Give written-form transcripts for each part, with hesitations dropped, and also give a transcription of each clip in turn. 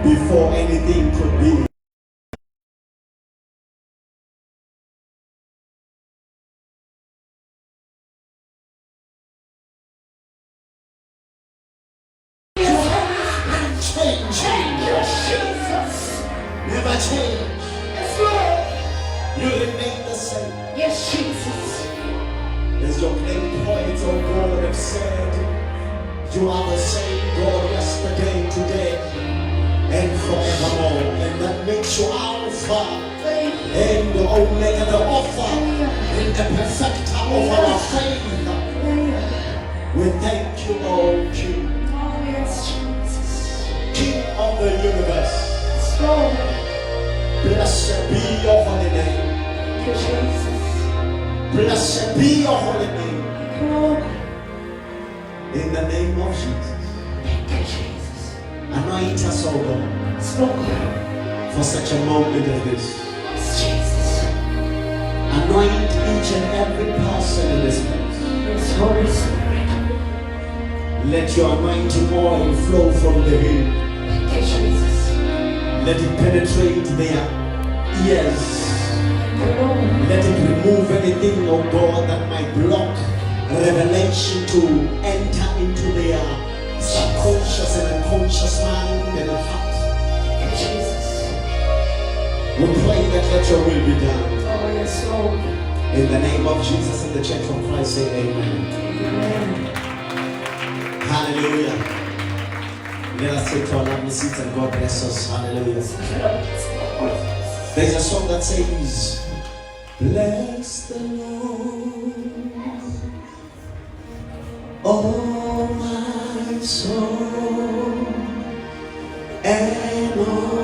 before anything could be. Never change. Yes, Lord. You remain the same. Yes, Jesus. As your great poets, oh God, have said, you are the same God yesterday, today, and forevermore. And that makes you Alpha and the Omega, the author and the perfecter of our faith. We thank you, oh King. Oh, yes, Jesus. King of the universe. Yes, Lord. Blessed be your holy name. Thank you, Jesus. Blessed be your holy name. Thank you, Lord. In the name of Jesus. Thank you, Jesus. Anoint us, O God, Yes, Lord. for such a moment as this. Yes, Jesus. Anoint each and every person in this place. Yes, Holy Spirit. Let your anointing oil flow from the hill. Thank you, Jesus. Let it penetrate their ears. Thank you, Lord. Let it remove anything, oh God, that might block revelation to enter into their subconscious and unconscious mind and heart. Thank you, Jesus. We pray that let your will be done. Oh, yes, Lord. In the name of Jesus and the church of Christ, say amen. Amen. Hallelujah. Let us take our lovely seats and God bless us. Hallelujah. There's a song that says, bless the Lord, oh my soul, and all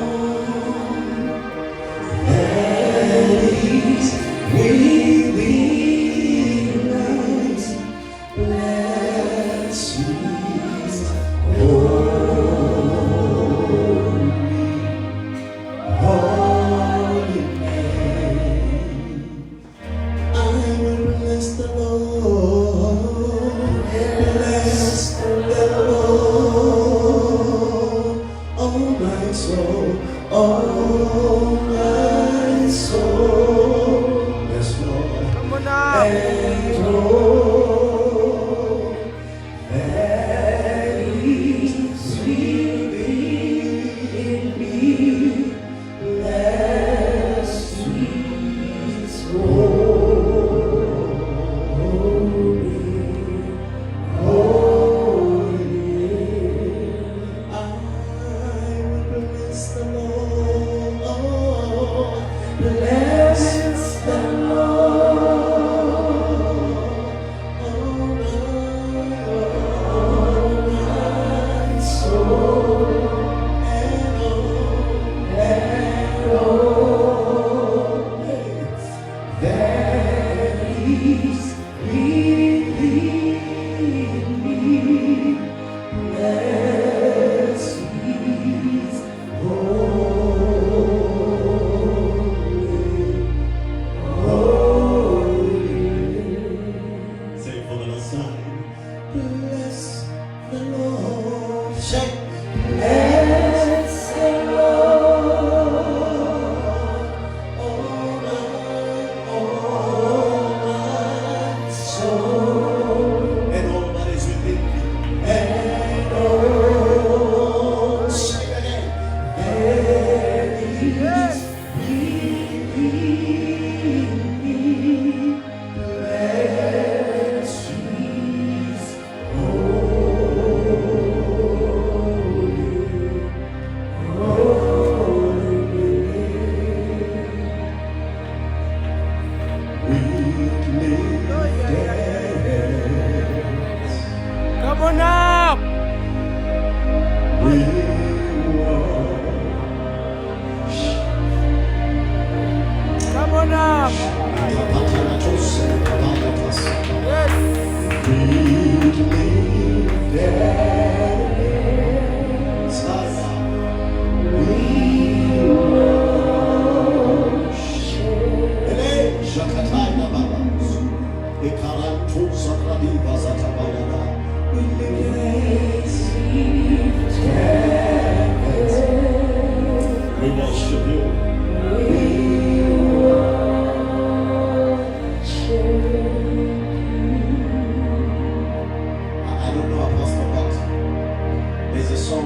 that is within us. Bless His holy name. I will bless the Lord. Bless the Lord, oh my soul, oh my soul. Yes, Lord. And all that is within me. Bless His holy name. I will bless the Lord. Bless the Lord. Oh my soul, and all that is within me. Bless His holy name. Say for the last time. Bless the Lord. Say, bless the Lord. Oh my soul, and all that is within me, and all say it again. That is within me. Bless His holy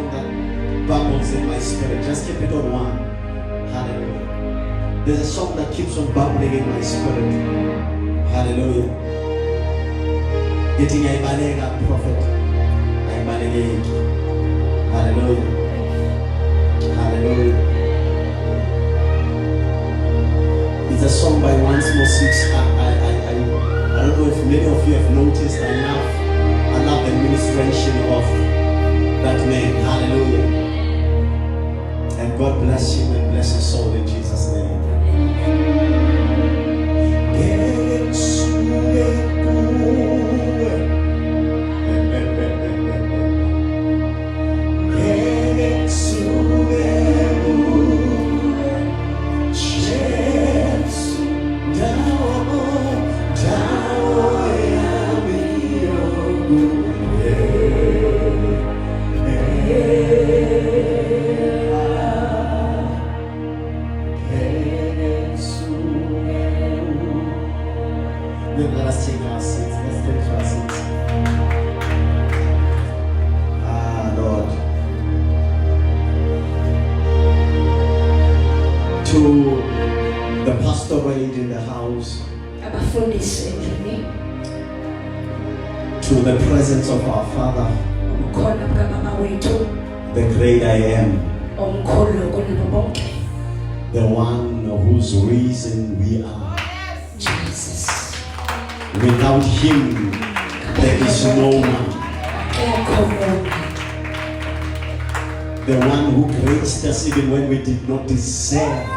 song that bubbles in my spirit. Just keep it on one. Hallelujah. There's a song that keeps on bubbling in my spirit. Hallelujah. Getting a malega prophet. A malega. Hallelujah. Hallelujah. It's a song by One Small Six. I don't know if many of you have noticed. I love the ministration of that man. Hallelujah. And God bless him and bless his soul in Jesus' name. Let us take our seats. Let's take our seats. Lord. To the pastorate in the house. Abafundisi endlini. To the presence of our Father. Umkhona bkamama wethu. The great I am. Omkhulu kunabo bonke. The one whose reason we are. Jesus. Without him, there is no one. The one who graced us even when we did not deserve.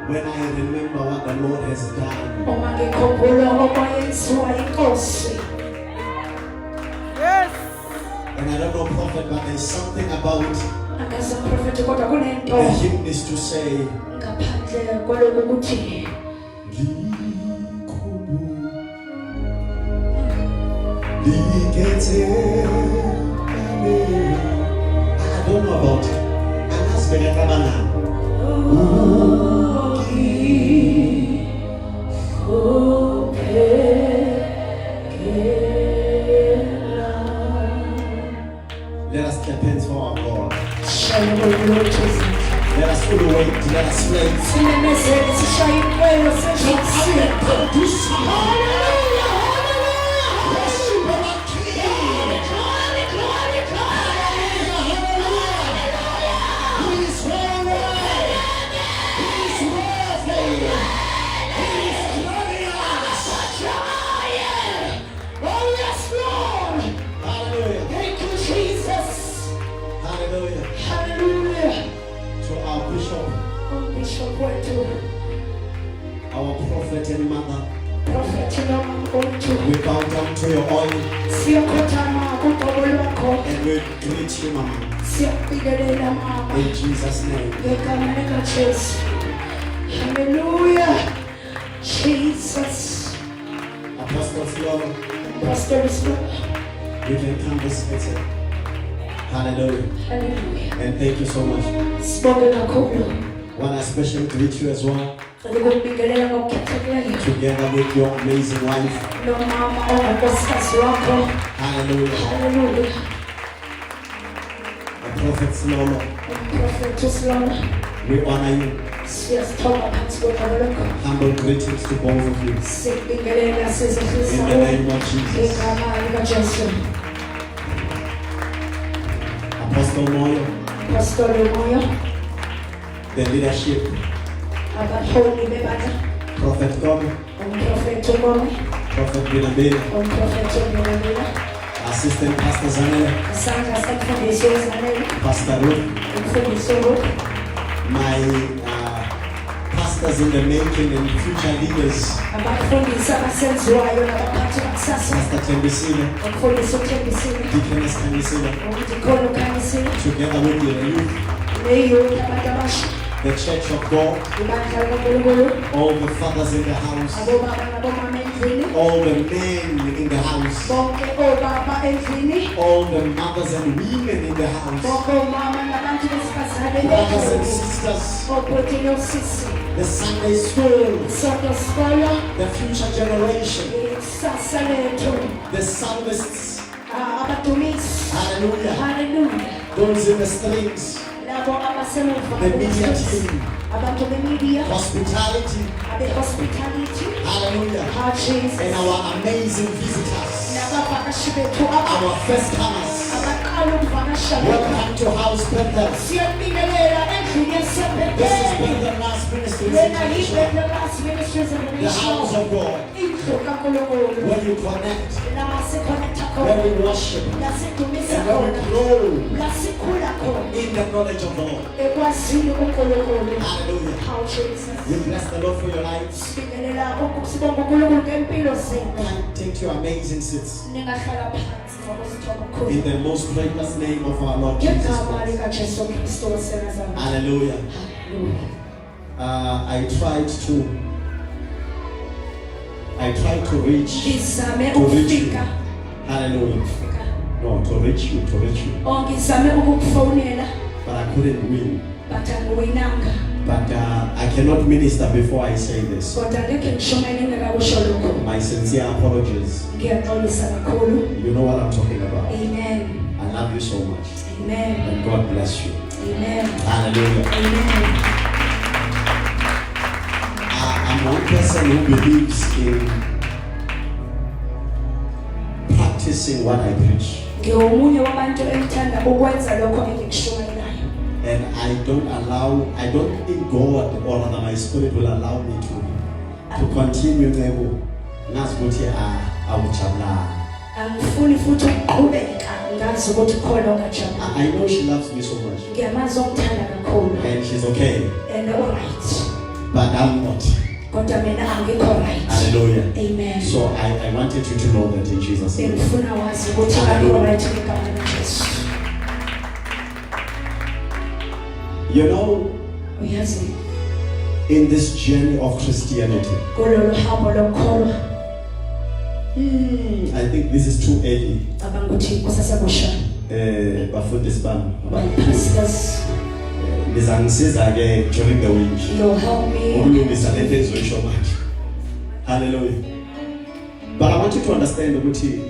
When I remember what the Lord has done. Yes. And I don't know prophet, but there's something about the hymnist to say, I don't know about it. Let us clap hands for our God. Let us fully wait. Let us wait. Our prophet and mother, we bow down to your oil and we greet you, Mama. In Jesus' name. Hallelujah. Jesus. Apostle Flora, Pastor Islam. you can come this visit. Hallelujah. Hallelujah. And thank you so much. Spoken Akulu. Want to especially greet you as well, Together together with your amazing wife. no mama wako. Hallelujah. Hallelujah. The prophet Lolo, Prophet Islam. we honor you. Siyasithoba phansi kwekabelokho. Humble greetings to both of you. Sikubingelela sizwe In the sisonke. name of Jesus. Igama likaJesu. Apostle Moyo, Pastor Moyo. the leadership, Abaholi bebandla. Prophet Gomi, Umprofethi uBongi. Prophet Binabela, Umprofethi uBongi. Assistant Pastor Zanele, Isandla sekufundisa uzanele. Pastor Ruth, Umfundisi uRuth. my pastors in the making and future leaders, Abafundisi abasenziwayo nabaphathi bakusasa. Pastor Tembisile, Umfundisi uThembisile. Deaconess Tembisile, Umdikoni uKhanyisile. together with your youth, Neyouth abantu abasha. the church of God, ibandla likaNkulunkulu, all the fathers in the house, abobaba nabomama endlini, all the men in the house, bonke obaba endlini, all the mothers and women in the house, bonke omama nabantu besifazane brothers and endlini, sisters, obhuti nosisi, the Sunday school, isonto sikolo, the future generation, ikusasa lethu, the psalmists, abadumisi, hallelujah, hallelujah, those in the streets, labo abasemuva, the media team, abantu bemedia, hospitality, abe-hospitality, hallelujah, Jesus, and our amazing visitors, nabavakashi bethu our first comers. abaqala ukuvakasha bethu. Welcome to House Bethel. Siyabingelela endlini This is yasebetheli. Bethel Mass Ministries Lena International, yi-Bethel Ministries the International. house of God, Indlu kaNkulunkulu. where you connect, La sikhonektha where khona. we worship, La sidumisa and where we khona. grow La sikhula khona. in the knowledge of the Lord. Ekwazini uNkulunkulu. Hallelujah. Hawu Jesus. We bless the Lord for your lives. Sibingelela sibonga uNkulunkulu ngempilo zenu. Come take your amazing seats Ningahlala phansi ngokuzithoba khona. in the most precious name of our Lord Jesus Ngegama Christ. likaJesu Kristu waseNazaretha. Hallelujah. Hallelujah. I tried to reach Ngizame you. ukufika. Hallelujah. No, to reach you, Ngizame ukukufonela. but I couldn't win. But angiwinanga. But I cannot minister before I say this. Kodwa ngeke ngishonele ngingakakusho lokho. My sincere apologies. Ngiyaxolisa kakhulu. You know what I'm talking about. Amen. I love you so much. Amen. And God bless you. Amen. Hallelujah. Amen. I'm one person who believes in practicing what I preach. Ngiwomunye wabantu engithanda ukwenza lokho engikushumayelayo. And I don't think God or rather my spirit will allow me to continue nego. Ngazukuthi awujabula. Angifuni futhi ukuqhubeka ngazi ukuthi khona ongajabula. I know she loves me so much. Ngiyamazi ongithanda kakhulu. And she's okay. And all right. But I'm not. Kodwa mina angikho right. Hallelujah. Amen. So I wanted you to know that in Jesus' name. Ngifuna wazi ukuthi angikho right ngegama likaJesu. You know, Uyazi in this journey of Christianity, kulolu hambo lokholwa I think this is too early. abanguthi kusasekusha. Bafundisi bami. My pastors, Nizangisiza ke during the week. you'll help me. Ukulungisa lento ezoyisho manje. Hallelujah. But I want you to understand ukuthi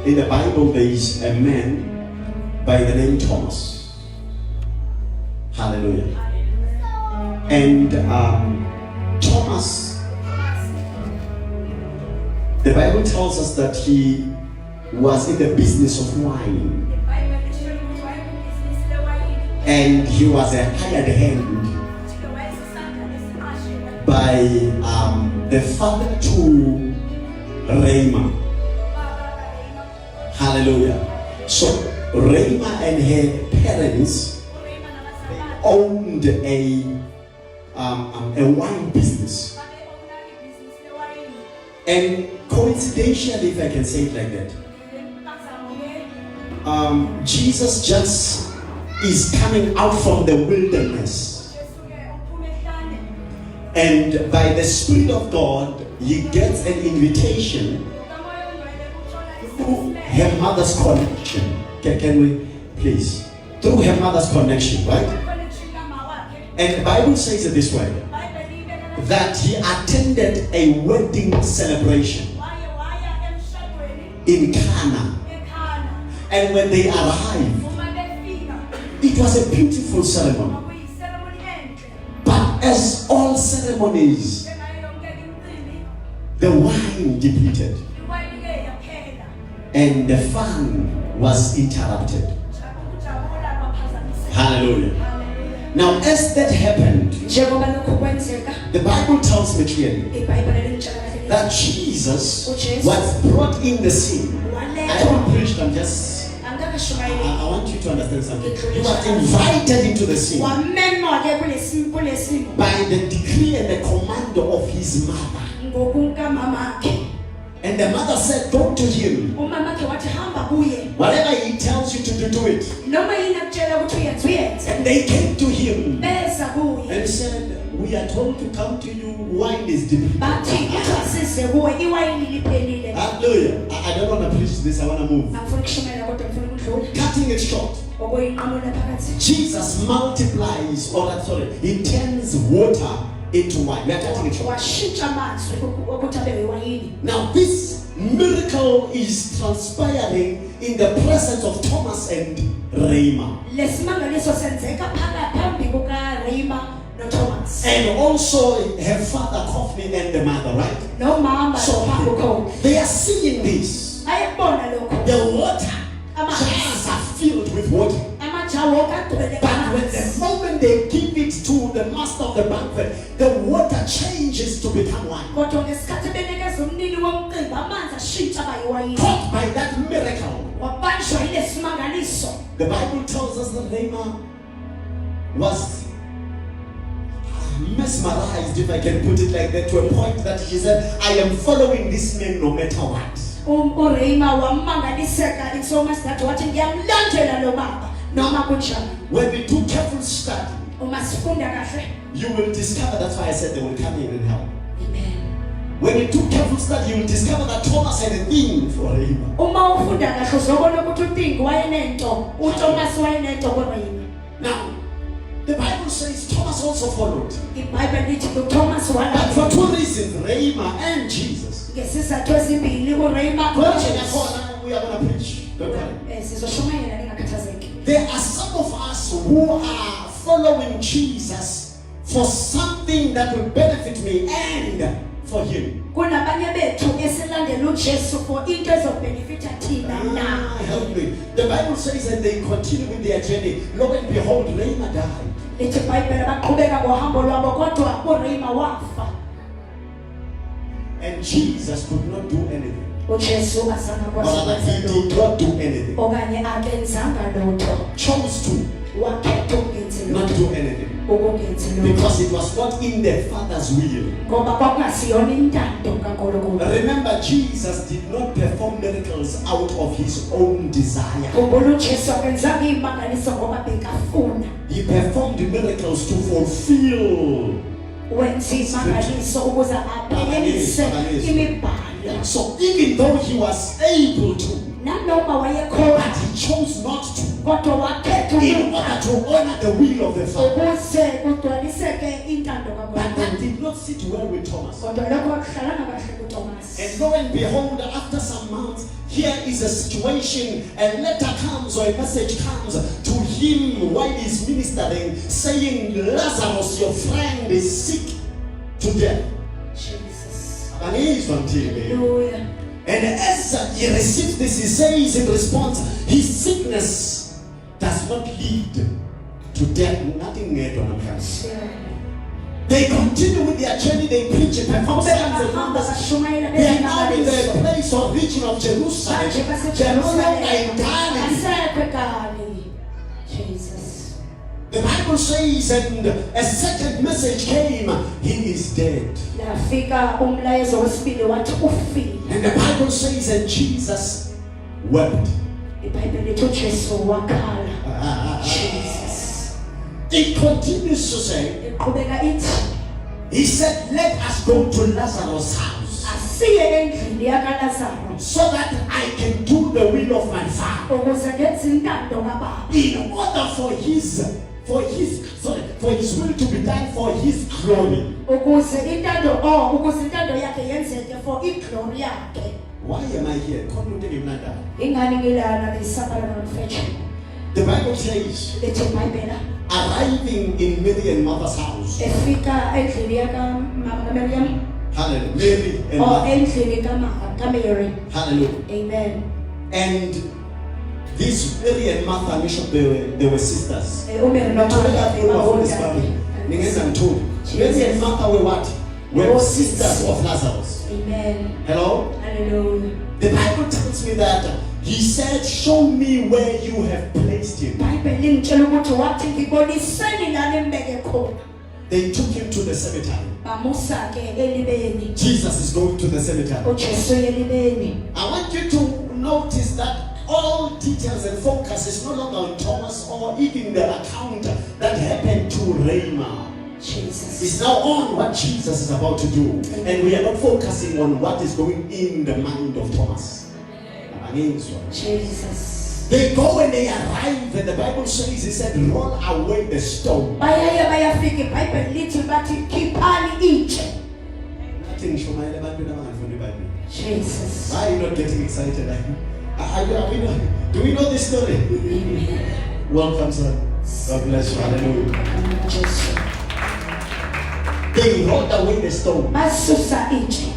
in the Bible there is a man by the name Thomas. Hallelujah. And Thomas, the Bible tells us that he was in the business of wine. And he was a hired hand by the father to Rema. Hallelujah. So Rema and her parents owned a wine business. And coincidentally, if I can say it like that, Jesus just is coming out from the wilderness, and by the Spirit of God he gets an invitation through her mother's connection. Can we please, through her mother's connection, right? And the Bible says it this way, that he attended a wedding celebration in Cana, and when they arrived, it was a beautiful ceremony. But as all ceremonies, the wine depleted and the fun was interrupted. Hallelujah. Now, as that happened, the Bible tells me clearly that Jesus was brought in the scene. I haven't preached, I want you to understand something. He was invited into the scene by the decree and the command of his mother. And the mother said, go to him. umama wakhe wathi hamba kuye Whatever he tells you to do it. noma yini akutshela ukuthi uyenze uyenze And they came to him beza kuye and said, we are told to come to you, wine is depleted. bathi uthasise kuwe iwayini liphelile Hallelujah. I don't want to preach this, I want to move. angifuni ukushumela kodwa ngifuna ukudlula Cutting it short. okuyinqamulo phakathi Jesus multiplies, he turns water into wine. We are cutting it short. washintsha amanzi ukuthi abe iwayini Now this miracle is transpiring in the presence of Thomas and Rema. lesimangaliso senzeka phambi kukaRema noThomas And also her father Coffee and the mother, right? nomama So lokho they are seeing this. ayebona lokho The water jars are filled with water. amajawo kagcwele But when the moment they give it to the master of the banquet, the water changes to become wine. kodwa ngesikhathi benikeza umnini womcimbi amanzi ashintsha abayiwayini Caught by that miracle. wabanjwa yilesimangaliso The Bible tells us that Rema was mesmerized, if I can put it like that, to a point that she said, I am following this man no matter what. uRema wamangaliseka iThomas that wathi ngiyamlandela lo baba noma kunjani When we do careful study, uma sifunda kahle you will discover, that's why I said they will come in and help. amen When you do careful study, you will discover that Thomas had a thing for Rema. uma ufunda kahle uzobona ukuthi uTingi wayenento uThomas wayenento koRema Now, the Bible says Thomas also followed. iBhayibheli lithi uThomas But wala for two reasons, Rema and Jesus. ngesizathu ezimbili uRema We are going to preach. Don't worry. sizoshumayela ningakhathazeki There are some of us who are following Jesus for something that will benefit me and for him. kunabanye bethu esilandela uJesu for into ezobhenefita thina na Help me. The Bible says that they continue with their journey. Lo and behold, Rema died. lithi iBhayibheli baqhubeka ngohambo lwabo kodwa uRema wafa And Jesus could not do anything. uJesu azange Or rather, he did not do anything. okanye akenzanga lutho Chose to wakhetha ukungenzi not lutho do anything. ukungenzi lutho Because it was not in the Father's will. ngoba kwakungasiyona intando kaNkulunkulu Remember, Jesus did not perform miracles out of his own desire. khumbula uJesu akenzanga imangaliso ngoba bekafuna He performed miracles to fulfill. wenza imangaliso ukuze aphelelise imibhalo So even though he was able to, nanoma but wayekhona he chose not to, kodwa wakhetha in order to honor the will of the Father. ukuze kugcwaliseke intando But that kaNkulunkulu did not sit well with Thomas. kodwa lokho akuhlalanga kahle kuThomas And lo and behold, after some months, here is a situation, a letter comes or a message comes to him while he's ministering, saying, Lazarus, your friend, is sick to death. Jesus And he is until haleluya And as he receives this, he says in response, his sickness does not lead to death. Nothing yet on him. They continue with their journey, they preach and perform signs and wonders. They are now in the place or region of Jerusalem. They are no longer in Galilee. Jesus The Bible says, and a second message came, he is dead. lafika umlayezo wesibili wathi ufile And the Bible says, and Jesus wept. iBhayibheli lithi uJesu wakhala Jesus It continues to say, iqhubeka ithi he said, let us go to Lazarus' house asiye endlini yakaLazaro so that I can do the will of my Father. ukuze ngenze intando kaBaba In order for his will to be done for his glory. ukuze intando yakhe yenzeke for iglory yakhe Why am I here? ingani ngilana lesabala nomfethu The Bible says, lithi iBhayibheli arriving in Mary and Martha's house. efika endlini yakamama kaMaryam Hallelujah. Mary and or Martha. endlini kaMary Hallelujah. amen And these Mary and Martha, Bishop, they were sisters. uMary Mary and Martha were what? Were sisters of Lazarus. amen Hello? hallelujah The Bible tells me that he said, show me where you have placed him. iBhayibheli ngitshela ukuthi wathi ngiboniseni la nimbeke khona They took him to the cemetery. bamusa ke elibeni. Jesus is going to the cemetery. uJesu elibeni. I want you to notice that all details and focus is no longer on Thomas or even the account that happened to Rama. Jesus. It's now on what Jesus is about to do. And we are not focusing on what is going in the mind of Thomas. Jesus. They go and they arrive, and the Bible says, he said, roll away the stone. Bayafika iBhayibheli lithi bathi khiphani itshe. Nothing shumayela abantu abangafundi iBhayibheli. Jesus. Why are you not getting excited? Do we know this story? Welcome, sir. God bless you. Hallelujah. Jesus. They rolled away the stone. Basusa itshe.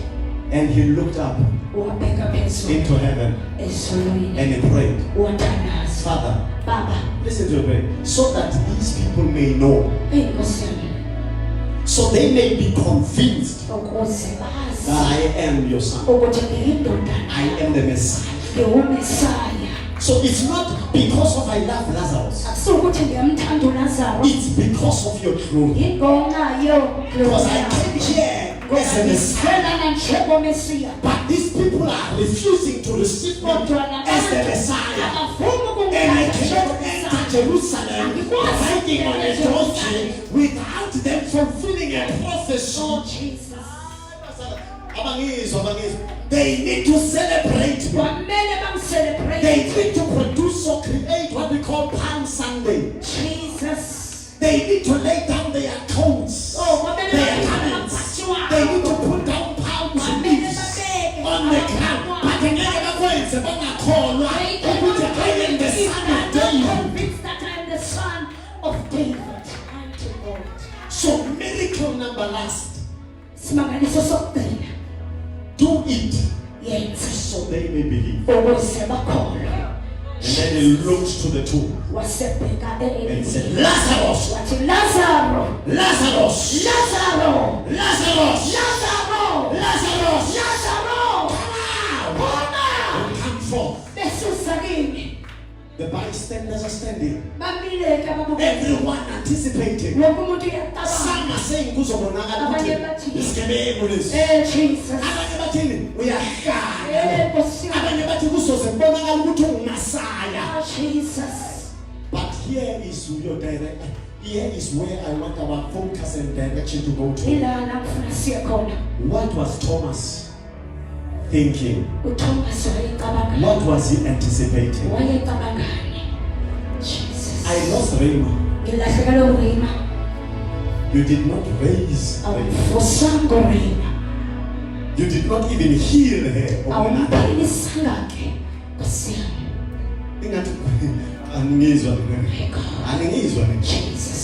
And he looked up Wabheka phezulu. into heaven Ezulwini. and he prayed, Wathandaza. Father, Baba. listen to me, so that these people may know, Nkosi yami. so they may be convinced Ukuze bazi that I am your son. ukuthi ngiyindodana. I am the Messiah. NgiwuMesaya. So it's not because of I love Lazarus. Akusukuthi ngiyamthanda uLazaro. It's because of your truth. Ingongayo. Because I came here as a Messiah. But these people are refusing to receive me as the Messiah. And I cannot enter Jerusalem riding on a donkey without them fulfilling a prophecy. Jesus. They need to celebrate me. Celebrate. They need to produce or create what we call Palm Sunday. Jesus. They need to lay down their coats, their garments. They need to put down palm leaves on the ground. But the I am the son of David. Convinced that I am the son of David. So miracle number last. Simangaliso sokugcina. Do it Yenza so they may believe. ukuze bakholwe. And then he looked to the tomb Wasebheka and said, elibeni. Lazarus, Wathi Lazaro. Lazarus, Lazaro. Lazarus, Lazaro. Lazarus, Lazaro. come out, come forth. Besusa kimi. The bystanders are standing. Bamileke ababukeli. Everyone anticipating. Wonke umuntu uyacabanga. Some are saying kuzobonakala ukuthi isigebengu lesi. Jesus. Abanye bathini uyahlala. Nkosi yami. Abanye bathi kuzoze kubonakala ukuthi unguMasaya. Jesus. But here is your direct. Here is where I want our focus and direction to go to. Ilana ngifuna siye khona. What was Thomas thinking? uThomas wayecabanga. What was he anticipating? Wayecabangani? Jesus. I lost Rama. Ngilahlekelwe uRima. You did not raise Rama. Awufusanga uRima. You did not even heal her. Awumphilisanga ke. Nkosi yami. Ingathi angizwa mina. Jesus.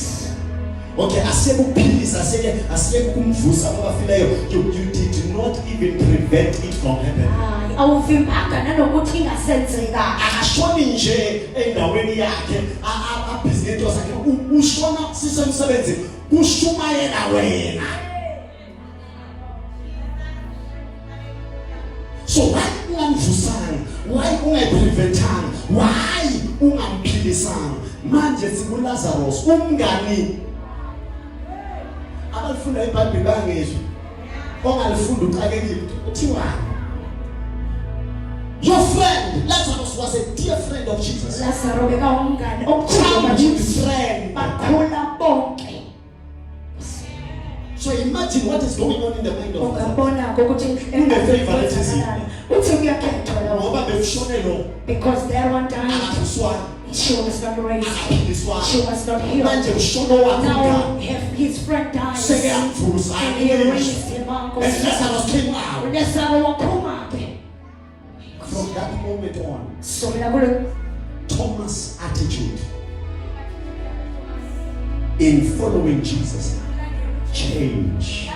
Okay, asiyekuphilisa asiyekukumvusa abafileyo. You did not even prevent it from happening. Awuvimbanga nanokuthi ingasenzeka. Akashoni nje endaweni yakhe abhizinento zakhe ushona sisemsebenzi kushumayela wena. So why ungamvusanga? Why ungayipreventanga? Why ungamphilisanga? Manje sikuLazarus umngani. Abalifunda iBhayibheli bangezwe. Ongalifunda uxakekile uthiwani? Your friend Lazarus was a dear friend of Jesus. Lazaro bekawumngani Childhood friend. bakhula bonke. So imagine what is going on in the mind of God. Ungabona ukuthi uthi uyakhethwa lo Ngoba bekushone lo. because there one time Akaswana. she was not raised. Akaphiliswana. She was not healed. Manje ushono wakhe Now ngani? his friend died. Seke yamvusa And he raised him up. And Lazarus came out. Lazaro waphuma ke. From that moment on, So la Thomas' attitude in following Jesus changed.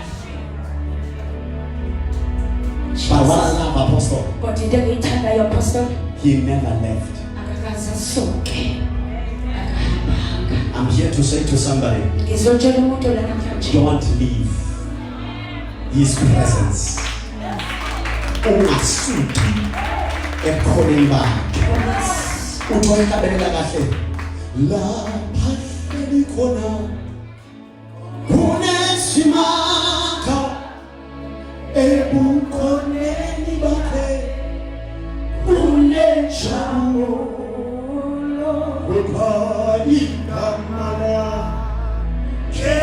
But what I love, Apostle, but into ngiyithanda yo apostle he never left. akakaza sonke. I'm here to say to somebody, Ngizotshela umuntu la namhlanje. don't leave his presence. Ungasuki ekhoneni bakhe. Uthwekabelela kahle. Lapha khona kunesimanga ebukhoneni bakhe unenjabulo wephali kamala ke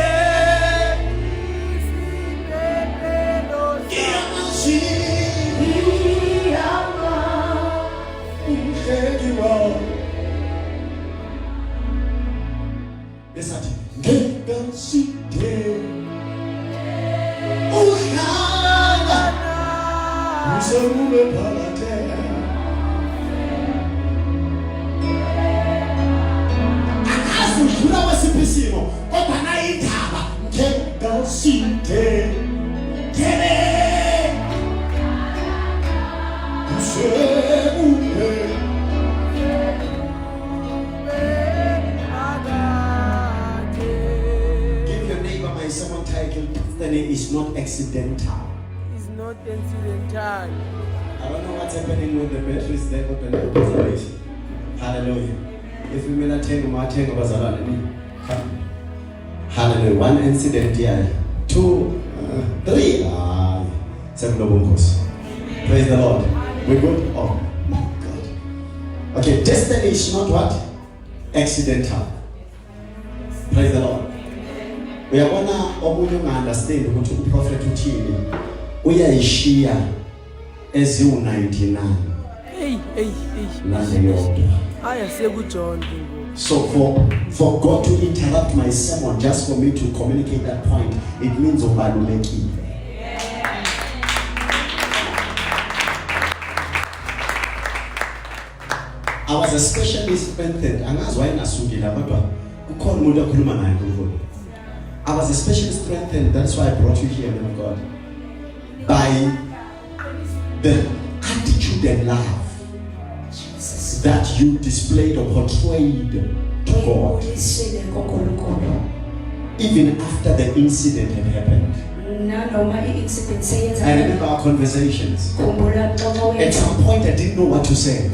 Besathi ngegaside uhlala usemube phakathi akazudlula wesiphisimo kodwa nayindaba ngegaside kele usemube someone titled Destiny is not accidental. It's not incidental. I don't know what's happening with the batteries there, but hallelujah. If we may not take hallelujah. One incident here, 2, 3. Praise the Lord. We're good. Oh my God. Okay, destiny is not what? Accidental. Praise the Lord. Uyabona omunye unga-understand ukuthi uprofet uthini uyayishiya eziwu-99 so for God to interrupt my sermon just for me to communicate that point, it means ubalulekile. I was especially strengthened angazi wayengasukile kodwa kukhona umuntu okhuluma naye kuNkulunkulu. I was especially strengthened, that's why I brought you here, man of God, by the attitude and love that you displayed or portrayed to God, even after the incident had happened. I remember our conversations. At some point I didn't know what to say.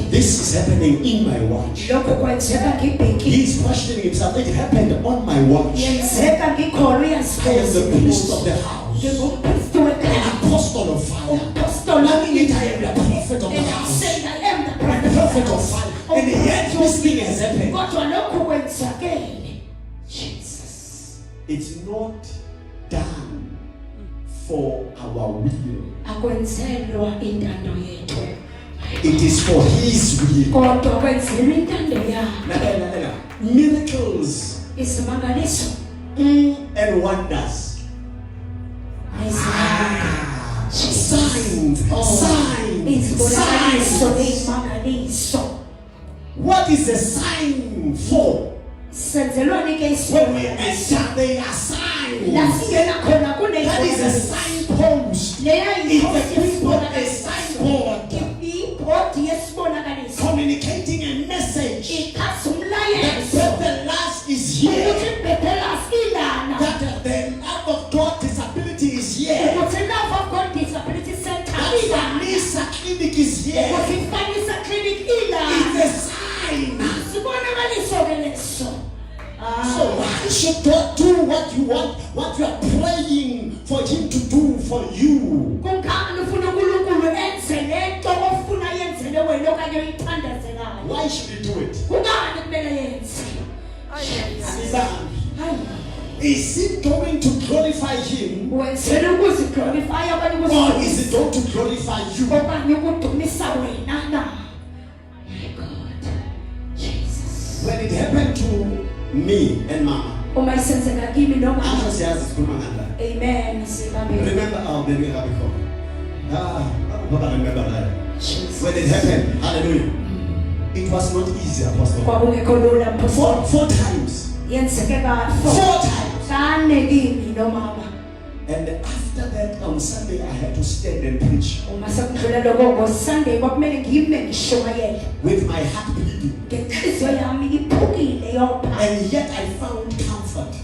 This is happening in my watch. He's questioning himself. It happened on my watch. I am the priest of the house, an apostle of fire. Not only I am the prophet of the house, I'm the prophet of fire. And yet this thing has happened. Jesus. It's not done for our will. It is for His will. Miracles and wonders. Signs. What is a sign for? When we enter, they are signs. That is a signpost. It's a signboard communicating a message that the last is here, that the love of God disability is here, that Vanessa clinic is here. It's a sign. So why should God do what you want, what you are praying for Him to do for you? Why should He do it? Is it going to glorify Him? Or is it going to glorify you? When it happened to me and Mama, Amen. remember our baby Rabiko. Remember that. When it happened, hallelujah, it was not easy, Apostle. 4 times. 4 times. And after that, on Sunday, I had to stand and preach with my heart bleeding. And yet I found comfort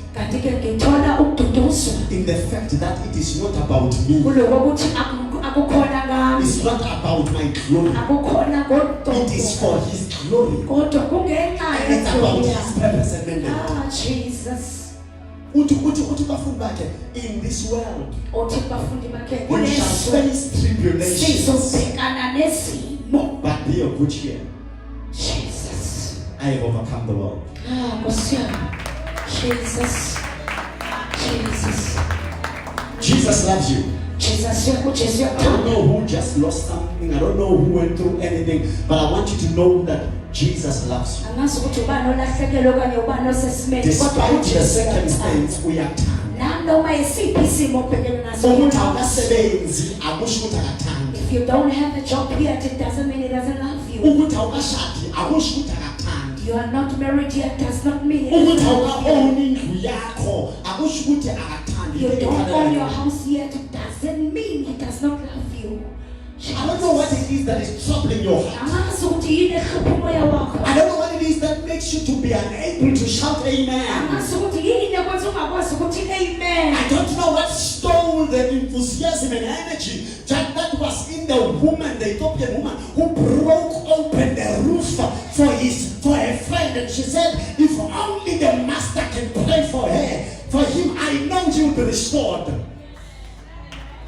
in the fact that it is not about me. It's not about my glory. It is for His glory. And it's about His purpose and mandate. Jesus. uthi bafundi bakhe, in this world Uthi bafundi bakhe you shall face tribulations, sizobhekana nezimo. but be of good cheer. Jesus. I have overcome the world. Ah, Nkosi yami. Jesus. Jesus. Jesus loves you. Jesus uyakuJesu I don't uyakuthanda. know who just lost something. I don't know who went through anything, but I want you to know that Jesus loves you. Angazi ukuthi ubani olahlekelwe okanye ubani osesimeni kodwa Despite the uJesu uyakuthanda. circumstance, uyathanda. Noma yisiphi isimo obhekene naso. Ukuthi awukasebenzi akusho ukuthi akathandi. If you don't have a job yet, it doesn't mean he doesn't love you. Ukuthi awukashadi akusho ukuthi akathandi. You are not married yet, does not mean he Ukuthi doesn't love you. awukaboni indlu yakho akusho ukuthi akathandi. You don't own your house yet, it doesn't mean he does not love you. I don't know what it is that is troubling your heart. Angazi ukuthi yini ehlupha umoya wakho. I don't know what it is that makes you to be unable to shout amen. Angazi ukuthi yini ekwenza ungakwazi ukuthi amen. I don't know what stole the enthusiasm and energy that was in the woman, the Ethiopian woman, who broke open the roof for her friend, and she said, if only the master can pray for her, for him, I know he will be restored.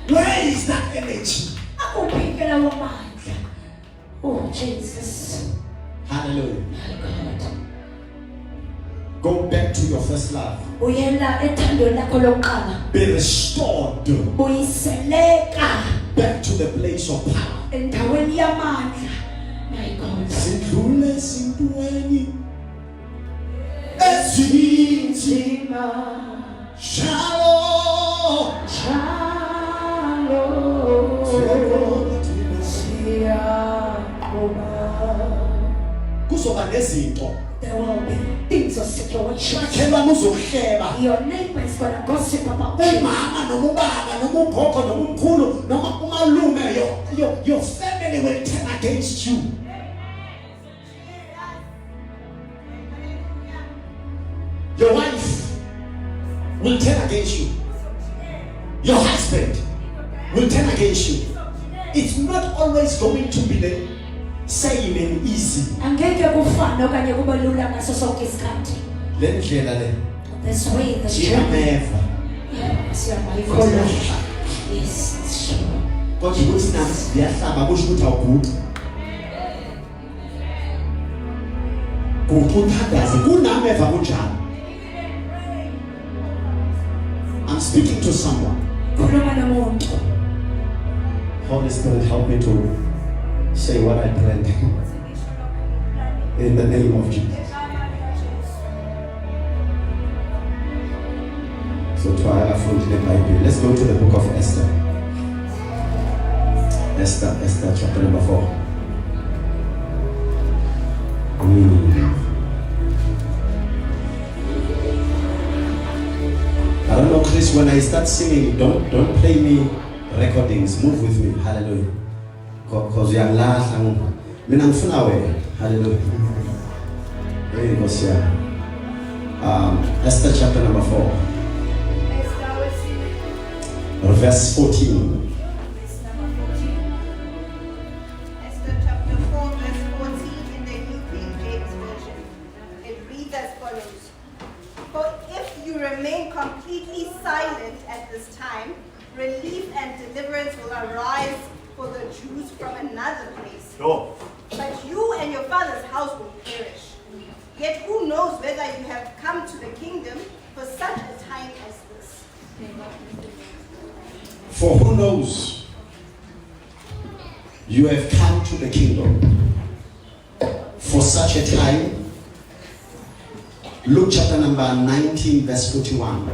Where is that energy? Akuphikela wamandla. Oh Jesus. Hallelujah. My God. Go back to your first love. Uyela ethandweni lakho lokuqala. Be restored Buyiseleka back to the place of power. endaweni yamandla. My God. Sidlule sintweni ezinzima Shalom. Kuzoba nezinto There will be things of situation. makhelwa muzohleba Your neighbor is gonna gossip about you. umama noma ubaba noma ugogo noma umkhulu noma umalume, your family will turn against you. Your wife will turn against you. Your husband will turn against you. It's not always going to be the same and easy. Angeke kufane okanye kube lula ngaso sonke isikhathi. Le ndlela le This way, this journey. iyameva Yes, yeah, my kodwa God. iyahlaba. Yes, it's true. Kodwa ukuthi nami siyahlaba kusho ukuthi awuguqi. Kuthandaze kunameva kunjalo. I'm speaking to someone. Khuluma nomuntu. Holy Spirit, help me to say what I planned. In the name of Jesus. So try our food in the Bible. Let's go to the book of Esther. Esther chapter number 4. I don't know, Chris, when I start singing, don't play me recordings. Move with me. Hallelujah. Because you are last. I'm hallelujah. There you go, sir. Esther chapter number 4. Verse 14. Esther chapter 4, verse 14 in the New King James Version. It reads as follows. For if you remain completely silent at this time, relief and deliverance will arise for the Jews from another place. Sure. But you and your father's house will perish. Yet who knows whether you have come to the kingdom for such a time as this? For who knows? You have come to the kingdom for such a time. Luke chapter number 19, verse 41.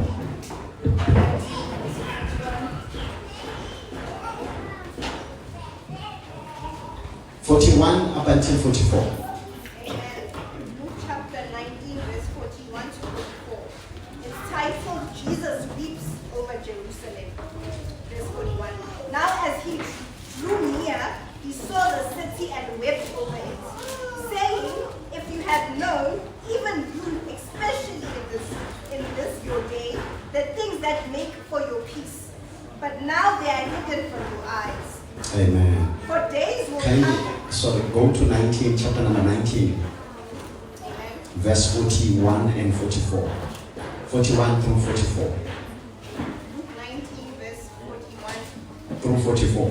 Up until 44. Luke chapter 19, verse 41 to 44. It's titled, Jesus Weeps Over Jerusalem. Verse 41. Now as he drew near, he saw the city and wept over it, saying, if you had known, even you, especially in this your day, the things that make for your peace. But now they are hidden from your eyes. Amen. For days will Can come. you, go to 19, chapter number 19, Amen. verse 41 and 44. 41 through 44. Luke 19, verse 41. Through 44.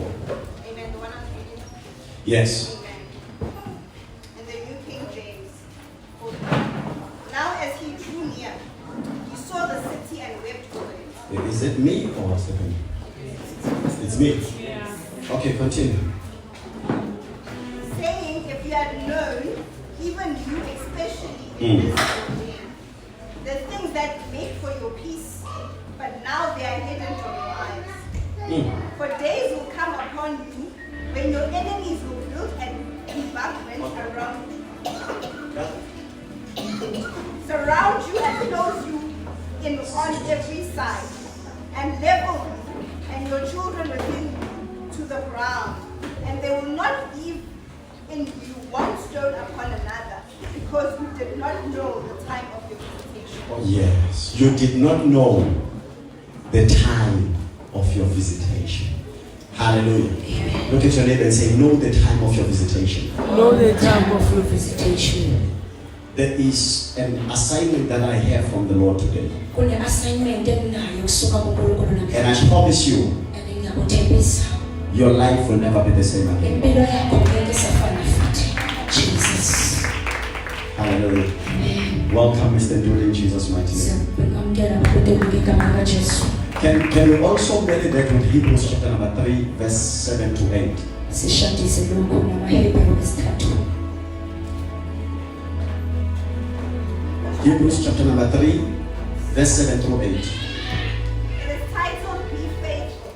Amen. The one I'm reading. Yes. Amen. In the New King James. Now as he drew near, he saw the city and wept over it. Is it me or what's happening? It's me. Okay, continue. Saying, if you had known, even you especially in this day, the things that make for your peace, but now they are hidden from your eyes. For days will come upon you when your enemies will build an embankment around you, surround you and close you in on every side, and level you and your children within you to the ground, and they will not leave in you one stone upon another, because you did not know the time of your visitation. Oh, yes. You did not know the time of your visitation. Hallelujah. Look at your neighbor and say, know the time of your visitation. Know the time of your visitation. There is an assignment that I have from the Lord today. Kune assignment endinayo kusuka kuNkulunkulu namhlanje. And I promise you, And ngiyakuthembisa your life will never be the same again. impilo yakho ngeke isafana futhi. Jesus. Hallelujah. Amen. Welcome, Mr. Nduli, in Jesus' mighty name. Siyamkwamukela ngokudela ngegama likaJesu. Can we also marry that with Hebrews chapter number 3, verse 7 to 8? Sishadise lokhu namaHebrew esithathu. Hebrews chapter number 3, verse 7 through 8. It is titled, Be Faithful.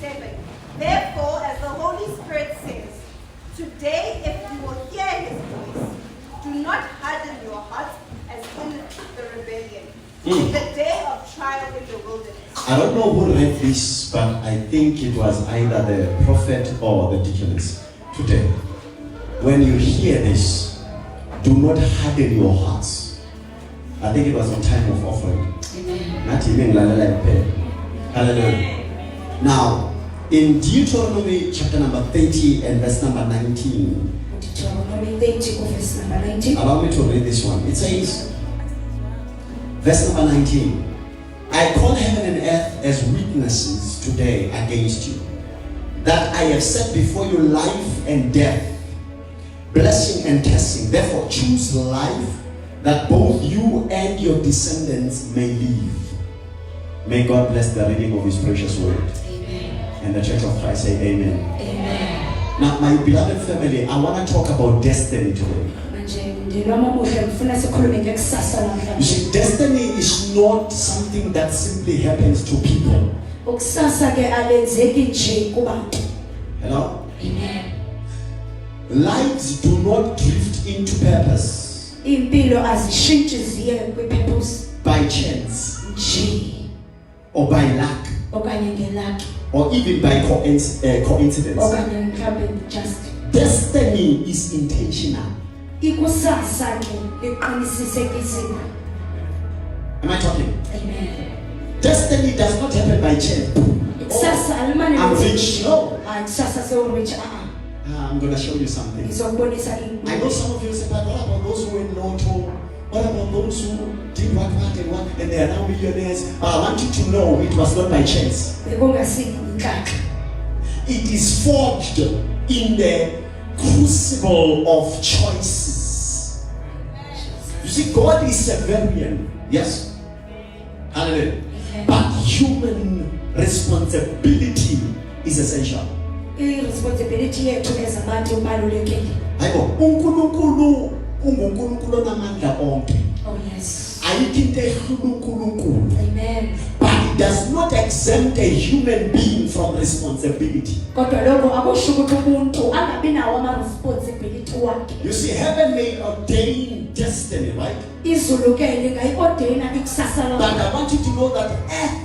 7. Therefore, as the Holy Spirit says, today if you will hear his voice, do not harden your hearts as in the rebellion, in the day of trial in the wilderness. I don't know who read this, but I think it was either the prophet or the deaconess today. When you hear this, do not harden your hearts. I think it was on time of offering. Amen. Not even hallelujah. Now, in Deuteronomy chapter number 30 and verse number 19, Deuteronomy 30 verse number 19. allow me to read this one. It says, verse number 19, I call heaven and earth as witnesses today against you, that I have set before you life and death, blessing and testing. Therefore choose life, that both you and your descendants may live. May God bless the reading of his precious word. Amen. And the Church of Christ say amen. Amen. Now, my beloved family, I want to talk about destiny today. Manje ndiloma muhle ngifuna sikhulume ngekusasa You namhlanje. see, destiny is not something that simply happens to people. Ukusasa ke alenzeki nje kubantu. Hello? Amen. Lives do not drift into purpose Impilo azishintshi ziye kwi-purpose by chance nje or by luck okanye ngelakhi or even by coincidence. okanye mhlawumbe just Destiny is intentional. ikusasa ke liqinisisekisiwe. Am I talking? Amen. Destiny does not happen by chance. Ikusasa alimane I'm rich. No. Ikusasa sewurich I'm going to show you something. ngizokubonisa I know some of you say, but what about those who were in Lotto? What about those who did what, and they are now millionaires? But I want you to know it was not by chance. bekungasinhlaka. It is forged in the crucible of choices. You see, God is Severian. Yes? Hallelujah. But human responsibility is essential. I-responsibility yethu ezabantu ibalulekile. Hayibo, uNkulunkulu unguNkulunkulu onamandla onke. Oh yes. Ayikho into ehlula uNkulunkulu. Amen. But it does not exempt a human being from responsibility. Kodwa lokho akusho ukuthi umuntu angabi nawo ama-responsibility wakhe. You see, heaven may ordain destiny, right? Izulu ke lingayi-ordayina ikusasa But lakho. I want you to know that earth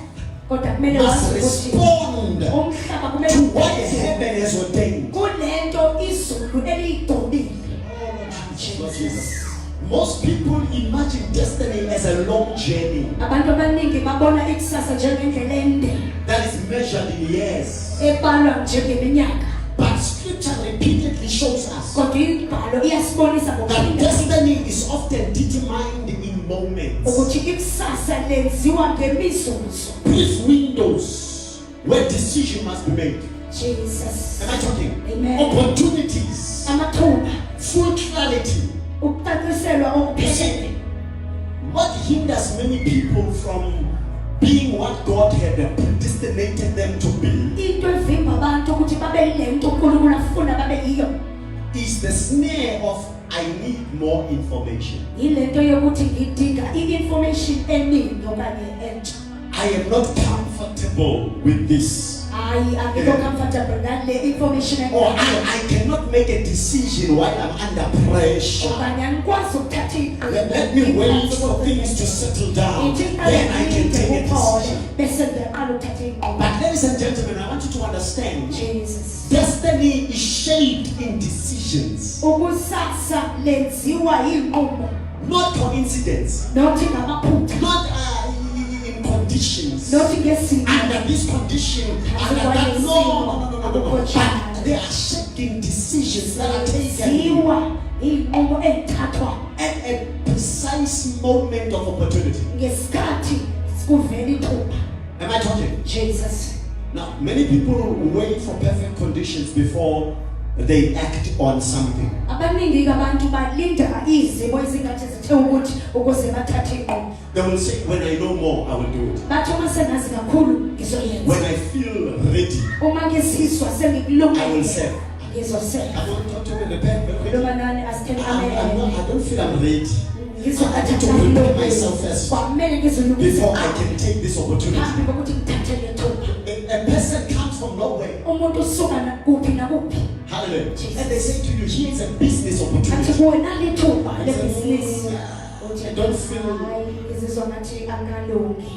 Kodwa kumele must wazi ukuthi respond umhlaba to kumele what uyenze heaven has ordained. kunento izulu eliyidobile. Lord Jesus. Most people imagine destiny as a long journey Abantu abaningi babona ikusasa njengendlela ende that is measured in years. ebalwa njengeminyaka. But scripture repeatedly shows us Kodwa imibhalo iyasibonisa that ngokuphinde destiny is often determined in moments, ukuthi ikusasa lenziwa ngemizuzu. brief windows where decision must be made. Jesus. Am I talking? Amen. Opportunities, Amathuba full clarity. ukucaciselwa okuphelele. What hinders many people from being what God had predestinated them to be Into evimba abantu ukuthi babe yilento uNkulunkulu afuna babe yiyo. is the snare of I need more information. Yilento yokuthi ngidinga i-information eningi okanye entsha. I am not comfortable with this. Hayi angikho comfortable nale information Or engaka. I cannot make a decision while I'm under pressure. Okanye angikwazi ukuthatha Let me wait for things to settle down. Then I can take a decision. bese ngiyaqala ukuthatha izinqumo. But ladies and gentlemen, I want you to understand, Jesus. destiny is shaped in decisions, Ukusasa lenziwa inqubo, not coincidence, nothi ngamaphutha, not in conditions. nothi ngesimo. Under this condition, under that, no. But they are shaped in decisions that are taken Ziwa inqubo ethathwa at a precise moment of opportunity. ngesikhathi kuvela ithuba. Am I talking? Jesus. Now, many people wait for perfect conditions before they act on something. Abaningi abantu balinda izimo ezingathi zithe ukuthi ukuze bathathe inqubo. They will say, when I know more, I will do it. Bathi uma sengazi kakhulu ngizoyenza. When I feel ready, Uma ngisizwa I will sengikulungele serve. ngizosenza. I don't talk to me, the Noma nani asitheni I don't feel I'm ready. ngizwa I need to ngathi prepare myself first kwamele ngizilungise before I can take this opportunity. phambi kokuthi ngithathe le thuba. A person comes from nowhere. Umuntu usuka kuphi nakuphi Hallelujah. And they say to you, here's a business athi opportunity. kuwe nalithuba lebhizinisi. I don't feel. Hayi ngizizwa ngathi angalungi.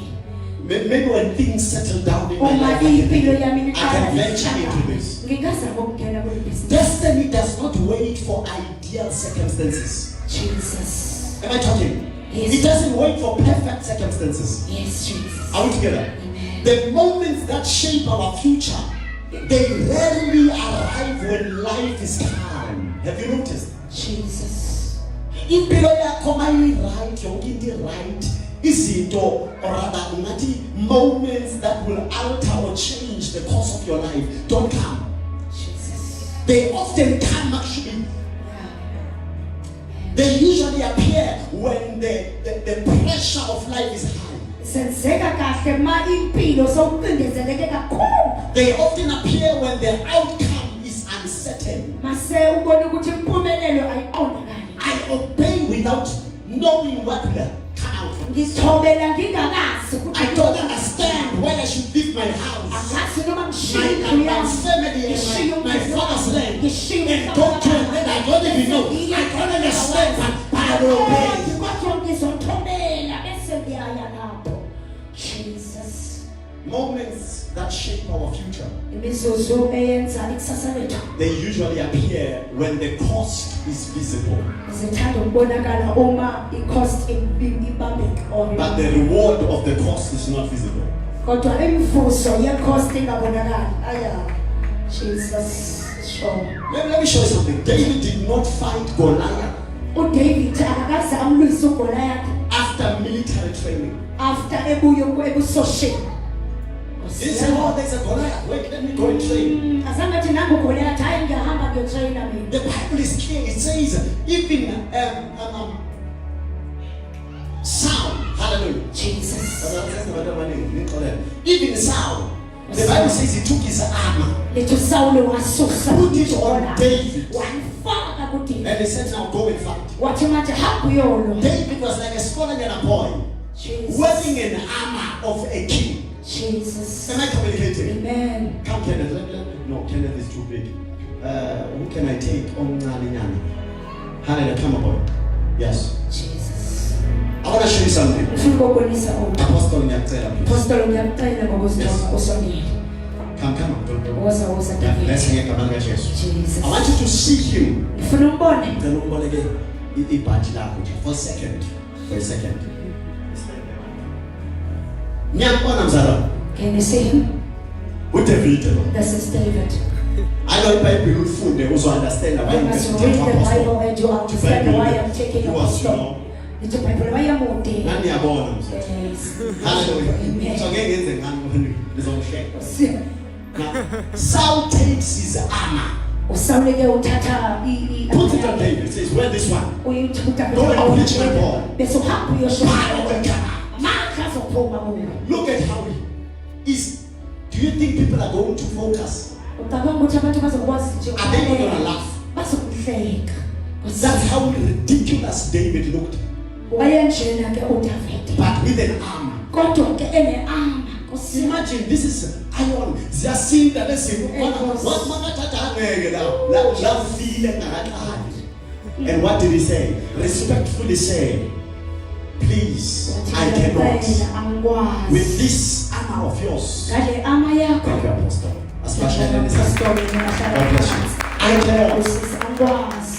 Maybe when things settle down in my Uma life, impilo yami I can venture into this. ngingaza ngokungena kule business. Destiny does not wait for ideal circumstances. Jesus. Am I talking? Yes. It doesn't wait for perfect circumstances. Yes, Jesus. Are we together? Amen. The moments that shape our future, they rarely arrive when life is calm. Have you noticed? Jesus. Impilo yakho mayi-right, yonke into i-right, izinto or rather ungathi moments that will alter or change the course of your life don't come. Jesus. They often come actually. Yeah. They usually appear when the pressure of life is high. Senzeka kahle ma impilo sowucindezeleke kakhulu. They often appear when the outcome is uncertain. Mase ubona ukuthi impumelelo ayiqondakali. I obey without knowing what will come out. Ngithobela ngingakazi ukuthi I don't understand why I should leave my house, angazi noma my ngishiye indlu family, ngishiye and my father's land, ngishiye and go to a land I don't even know. I don't understand, but I will obey. kodwa ngizothobela bese ngiyaya lapho. Jesus. Moments that shape our future, Imizuzu eyenza ikusasa lethu they usually appear when the cost is visible, zithanda ukubonakala uma i-cost ibambeka but the reward of the cost is not visible. kodwa imvuso ye-cost ingabonakali. Aya. Jesus. Sure. Let me show you something. David did not fight Goliath uDavid akakaze amlwise uGoliath after military training. after ebusosheni. He said, oh, there's a Goliath. Wait, let me go and train. Azange athi nangu uGoliath hayi ngiyahamba ngiyotrayina mina. The Bible is clear. It says, even Saul, hallelujah. Jesus. Even Saul, the Bible says he took his armor, Lethu Saulo wasusa put it on David, wamfaka kuDavid. and he said, now go and fight. Wathi manje hamba uyolwa. David was like a scholar and a boy, Jesus. wearing an armor of a king. Jesus. Am I communicating? Amen. Come, Kenneth. No, Kenneth is too big. Who can I take? Hallelujah, come aboard. Yes. Jesus. I want to show you something. Ufuna ukubonisa Apostle Nyatsela, please. Apostolo ngiyacela ngokuzithoba usondile. Come on. Woza woza Let's David. hear Kabanga Jesus. Jesus. I want you to see him. Ngifuna umbone. Ngicela umboneke ibhaji lakho nje for a second. For a second. Ngiyabona mzala. Can you see him? uDavid. This is David. I know iBhayibheli ufunde uzo understand why You must read the Bible and you understand why I'm taking He was, apostle. Lithi uBhayibheli wayemude. Nganiyabona mzee. Yes. Hallelujah. Amen. So ngeke ngenze ngani nizongihleka. Si- Now, Saul takes his armor. uSawule-ke uthatha Put it on David. Says, wear this one. uyuthi uDavide Go and preach my Paul. bese uhamba uyosho Fire will come. amandla azophuma kuwe. Look at how he is. Do you think people are going to focus? Ucabanga ukuthi abantu bazokwazi nje Are they not gonna laugh? bazokuhleka. That's how ridiculous David looked. wayenjena-ke uDavide But with an armor. kodwa-ke ene-armor. Nkosi. Imagine this is iron. Ziyasinda lezi. And what did he say? Respectfully say, please, I cannot. Angikwazi. With this armor of yours. ngale armor yakho Thank you, Apostle. Especially in this God bless you. I cannot. angikwazi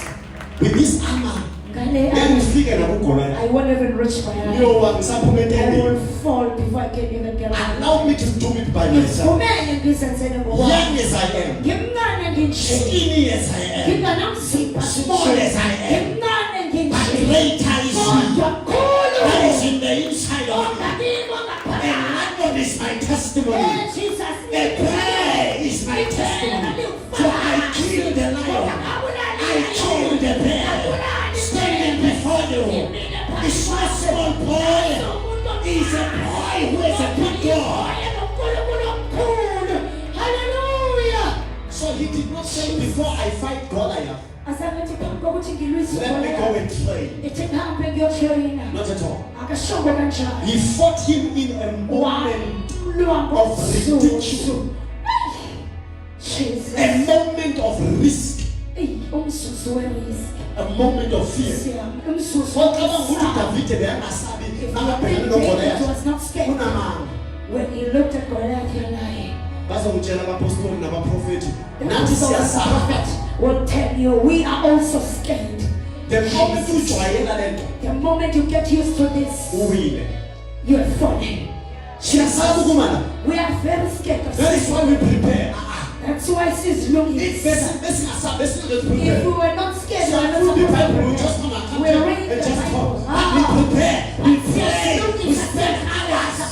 With this armor. ngale Then armor ufike nakugona. I won't even reach my life. You are disappointed. I will fall before I can even get up. Allow me to do it by myself. Ngivumele ngizenzele ngokwami. Young as I am. Ngimncane nginje. Skinny as I am. Nginganamzimba Small as I am. ngimncane But nginje. greater is he Kodwa khulu. that is in the inside of me. Onganimo And ngaphakathi. that is my testimony. Eh, Jesus. The prayer is my testimony. For I killed the lion. I killed the bear. Standing before you. It's not small boy. He's a boy who is a big God. Hallelujah. So he did not say before I fight Goliath, Asangathi phambi kokuthi ngilwise let me go and pray. ethi ngihambe ngiyotrayina. Not at all. Akashongo kanjalo. He fought him in a moment Wamlwa of ngobusuku. ridicule. Jesus. A moment of risk. Eyi, umsusu we-risk. A moment of fear. Siyami, umsusu Ngoba ukuthi wesaba. David beyangasabi If you akabhekane think noGoliath. David was not scared, Unamanga. when he looked at Goliath, you're lying. Bazongitshela abapostoli nabaprofeti. The Nathi apostle and the siyasaba. prophet will tell you, we are also scared. The moment ujwayela lento The moment you get used to this, uwile. you are falling. Siyasaba ukumana. We are very scared of That is sin. why we prepare. That's why sis looking. It's If besingasabi besilethe we prepare. were not scared, we are not So the supposed to Bible will just come prepare. and We come read and the just Bible. talk. We prepare. We pray. We spend hours.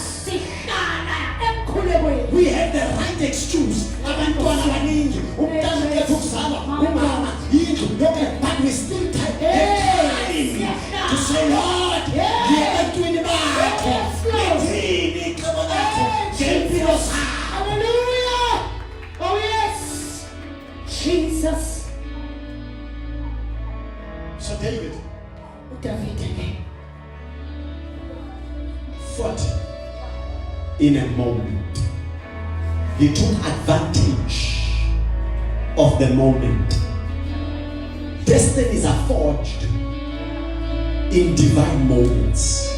We have the right excuse. Abantwana abaningi. Umntana ukhetha ukuzalwa. Umama. Yindlu. Yonke. But we still take time to say, Lord, ngiyabatwini bakho. Ngithini ixebo lakho. Ngempilo zakho. Hallelujah! Oh yes! Jesus. So David David. fought in a moment. He took advantage of the moment. Destinies are forged in divine moments.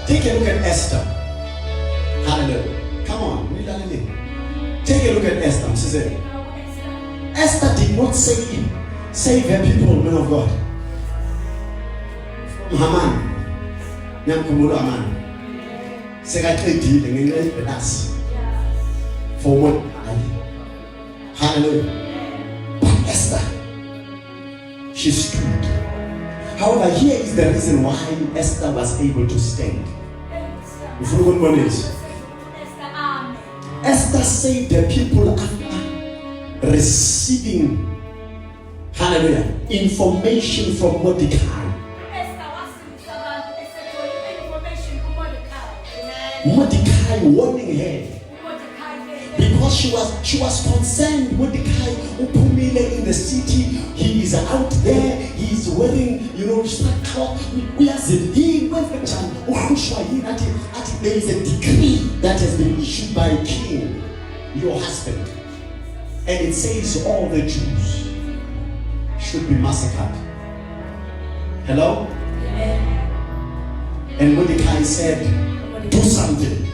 Take a look at Esther. Hallelujah. Come on. Take a look at Esther. She said, Esther did not save her people, men of God. Haman. Nyamkhumbulo Haman. Sekaqedile ngenxa yebelasi. For what? Hallelujah. But Esther, she stood. However, here is the reason why Esther was able to stand. Esther saved the people after receiving, hallelujah, information from Mordecai. Mordecai warning her because she was concerned. Mordecai upumile in the city. He is out there. He is wearing, sackcloth. He went there is a decree that has been issued by a king, your husband, and it says all the Jews should be massacred. Hello? And Mordecai said, do something.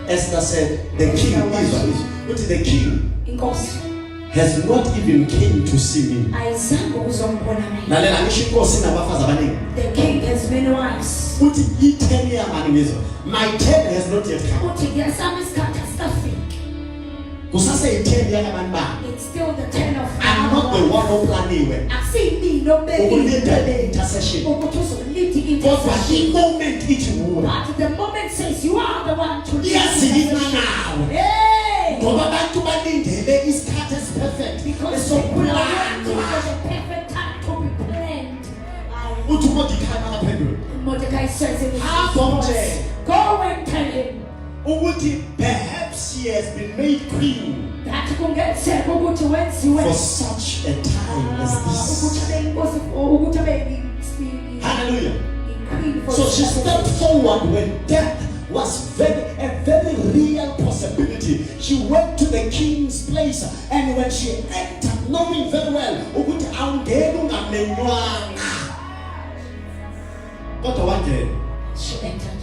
Esther said, the king is, but the king has not even came to see me. The king has many wives. My turn has not yet come. It's still the turn of I'm not the one oplaniwe akusiyimini obekile ukulinda intercession ukuthi uzolida kodwa intercession. i-moment ithi nguwe But the moment says you are the one to lead iyazilima intercession. nawe Hey! ngoba abantu balindele isikhathi esiperfect Because people are waiting esokulanwa for the perfect time to be planned. uthi uModekhayi makaphendula Mordecai says in his Hamba response, mtshele. go and tell him ukuthi perhaps she has been made queen that kungenzeka ukuthi wenziwe for such a time as this. ukuthi abe inkosi ukuthi abe Hallelujah. queen for So she such a stepped time. forward when death was a very real possibility. She went to the king's place, and when she entered, knowing very well ukuthi awungeni ungamenywanga kodwa wangena. She entered.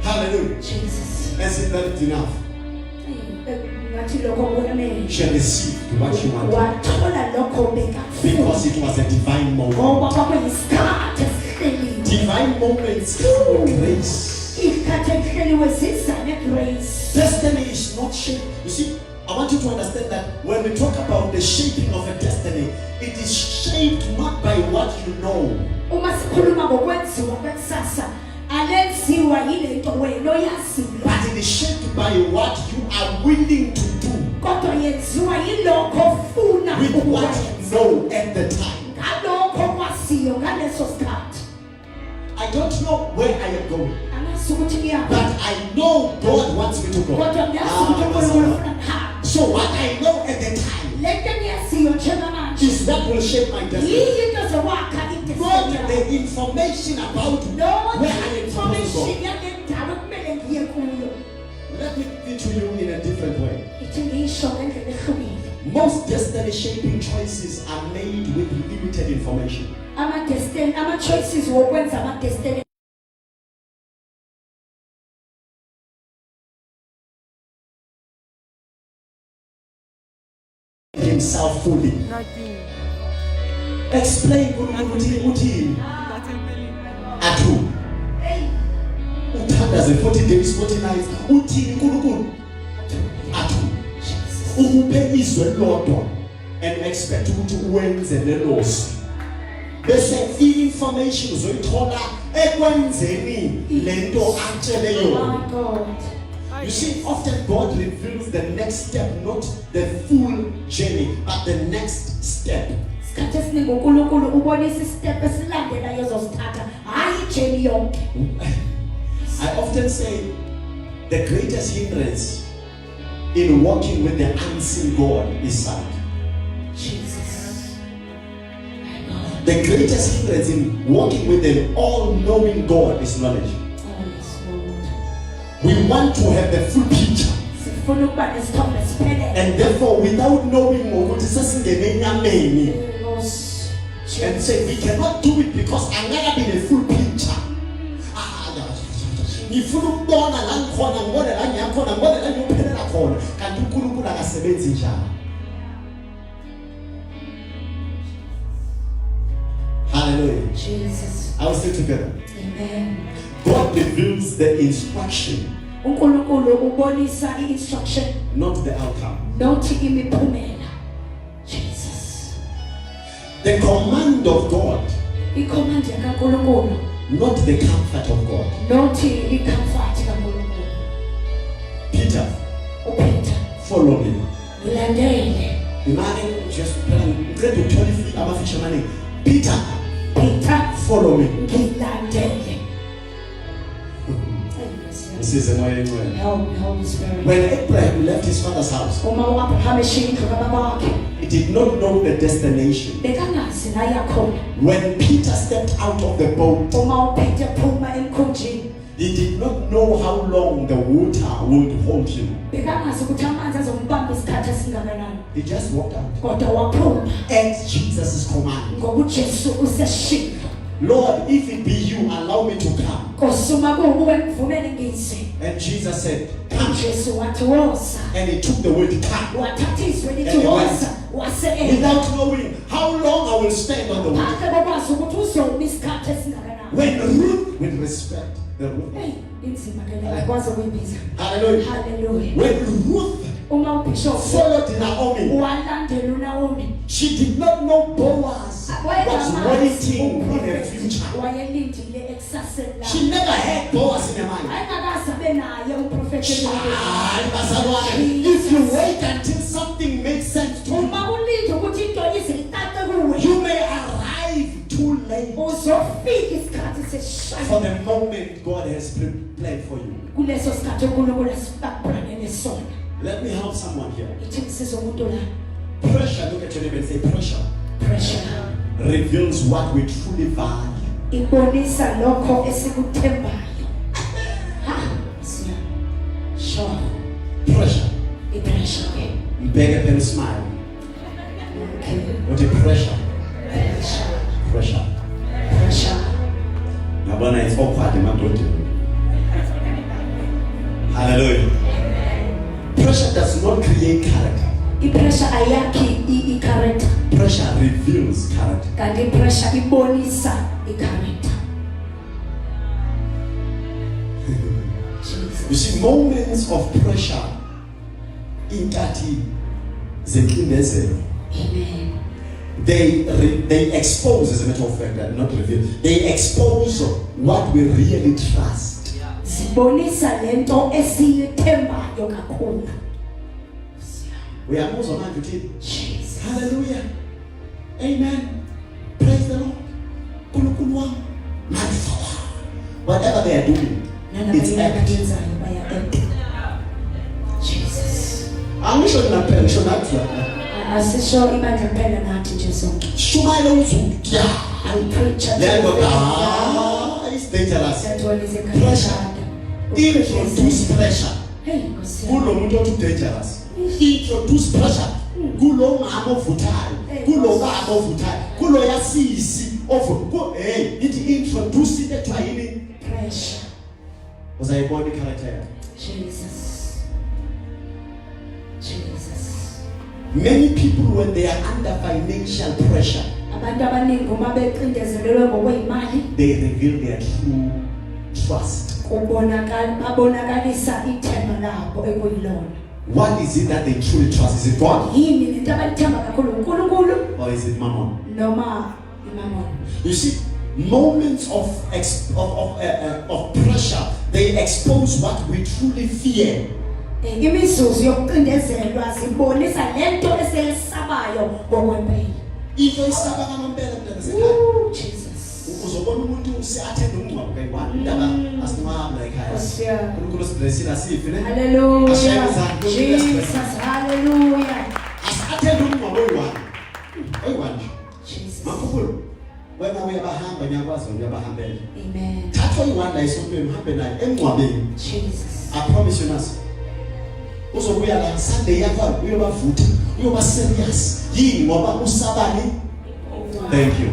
Hallelujah. Jesus. Isn't that enough? Ngathi lokho kunamele. She received what she wanted Wathola lokho bekafuna. because it was a divine moment. Ngoba kwakuyisikhathi esihleliwe. Divine moments come with grace. Isikhathi esihleliwe siza ne-grace. Destiny is not shaped. You see, I want you to understand that when we talk about the shaping of a destiny, it is shaped not by what you know, Uma sikhuluma ngokwenziwa kwekusasa, alenziwa yilento wena oyaziyo. but it is shaped by what you are willing to do Kodwa yenziwa yilokho ofuna with what you ukukwenza. know at the time. Ngalokho kwaziyo ngaleso sikhathi. I don't know where I am going, Angazi ukuthi ngiyaphi. but I know God wants me to go. Kodwa ngiyazi ukuthi uNkulunkulu ufuna ngihamba. So what I know at the time Lento engiyaziyo njengamanje. is what will shape my destiny. Yinto zowakha Not idestiny. the information about No where I am supposed to go. information yalendawo ekumele ngiye kuyo. Let me give to you in a different way. Ithi ngisho ngendlela ehlukile. Most destiny shaping choices are made with limited information. Ama-choices wokwenza ama-destiny Himself fully. Explain uthini. Athu. Uthandaze 40 days 40 nights. Uthini uNkulunkulu. Athu. Ukuphe izwe lodwa and expect ukuthi uwenze lelosi. Bese i-information uzoyithola ekwenzeni lento atshele yona. My God. You see, often God reveals the next step, not the full journey, but the next step. Isikhathi esiningi uNkulunkulu ubonisa isitep esilandelayo ezosithatha, hayi ijeni yonke. I often say the greatest hindrance in walking with the unseen God is sight. Jesus. The greatest hindrance in walking with the all-knowing God is knowledge. Oh, yes, Lord. We want to have the full picture, Sifuna ukuba nesithombe siphelele. and therefore, without knowing ukuthi sesingene enyameni, and say we cannot do it because angeke be the full picture. Ngifuna ukubona la ngikhona, ngibone la ngiyakhona, ngibone la ngiyophelela khona, kanti uNkulunkulu akasebenzi njalo. Hallelujah. Jesus. I will stay together. Amen. God reveals the instruction, uNkulunkulu ubonisa i-instruction, not the outcome. not imiphumela. Jesus. The command of God, I-command kaNkulunkulu, not the comfort of God. not i-comfort kaNkulunkulu. Peter, uPeter, follow me. ngilandele. Imagine just grade 12 abafishamane. Peter, Peter, follow me. ngilandele. This is a way. Help me, Holy Spirit. When Abraham left his father's house, Uma uAbraham eshiya indlu kababa wakhe, he did not know the destination. bekangazi la yakhona. When Peter stepped out of the boat, Uma uPeter phuma emkhunjini, he did not know how long the water would hold him. bekangazi ukuthi amanzi azombamba isikhathi esingakanani. He just walked out Kodwa waphuma at Jesus' command. ngoba uJesu useshilo. Lord, if it be you, allow me to come. Nkosi uma kuwuwe ngivumele ngize. And Jesus said, come. Jesu wathi woza. And he took the word come. Wathatha izwi lithi And he went. woza. Wase Without knowing how long I will stand on the water. Phandle kokwazi ukuthi uzoma isikhathi esingakanani. When Ruth, with respect, the Ruth. Hey, inzima ke le kwazi ukuyibiza. Hallelujah. Hallelujah. When Ruth Uma uBishop followed Naomi, walandela uNaomi, She did not know Boaz was waiting in her future. wayelindile ekusaseni She never had Boaz in her mind. ayingakaze abe naye uprofeti Hayi, bazalwane, if you wait until something makes sense to you, uma ulinde ukuthi into ize iqaqe kuwe you may arrive too late uzofika isikhathi sesishaya for the moment God has prepared for you. kuleso sikhathi uNkulunkulu asibabhekene sona. Let me help someone here. Ithi ngisize umuntu la. Pressure, look at your neighbor and say, pressure Pressure reveals what we truly value. ibonisa lokho esikuthembayo. Ha, siya. Sure. Pressure. I-pressure ke. Beg a smile. Okay. What a pressure. Pressure. Pressure. Pressure. Yabona, it's awkward, emadodeni. Hallelujah. Pressure does not create character. I-pressure ayakhi i-character. Pressure reveals character. Kanti i-pressure ibonisa i-character. You see, moments of pressure inkathi zenkindezelo, Amen. they expose, as a matter of fact, not reveal, they expose what we really trust. Zibonisa lento esiyithembayo kakhulu. Uyamuzwa manje uthi Jesus. hallelujah, amen, praise the Lord, uNkulunkulu wami manje whatever they are doing, it's act. Jesus. Angisho naphela, ngisho nathi Asisho ibandla kuphela nathi nje sonke. shumayela uZulu ya I preach at leyo it's dangerous. that one is a Pressure. Introduce pressure Hey, Nkosi. kulo muntu othi dangerous. Introduce pressure kulo mama ovuthayo, kulo baba ovuthayo, kulo yasisi ovu. Hey, ithi introduce it ethiwa yini? Pressure. Uzayibona i-character yakhe. Jesus. Jesus. Many people, when they are under financial pressure, Abantu abaningi uma beqindezelelwe ngokwezimali they reveal their true trust. babonakalisa ithemba labo ekuyilona. What is it that they truly trust? Is it God Yini lento abalithemba kakhulu uNkulunkulu or is it Mammon? noma imamona? You see, moments of pressure, they expose what we truly fear. Imizuzu yokuqindezelwa zibonisa lento esiyisabayo ngokwempela. Into isaba ngempela mntana sekhaya. Jesus. Uzobona umuntu usiathenda umngcwabo kayiwani indaba asimama ekhaya. Hallelujah. uNkulunkulu siblessile asife ne. Hallelujah. Jesus. Hallelujah. Asiathenda umngcwabo oyiwani. Oyiwani. Jesus. Makhulu. Wena uyabahamba nyakwazi uyabahambela. Amen. Thatha oyiwani la esontweni uhambe naye emngcwabeni. Jesus. I promise you nasi. Uzobuya la Sunday yakho uyobavutha, uyoba serious. Yini ngoba usabani? Thank you.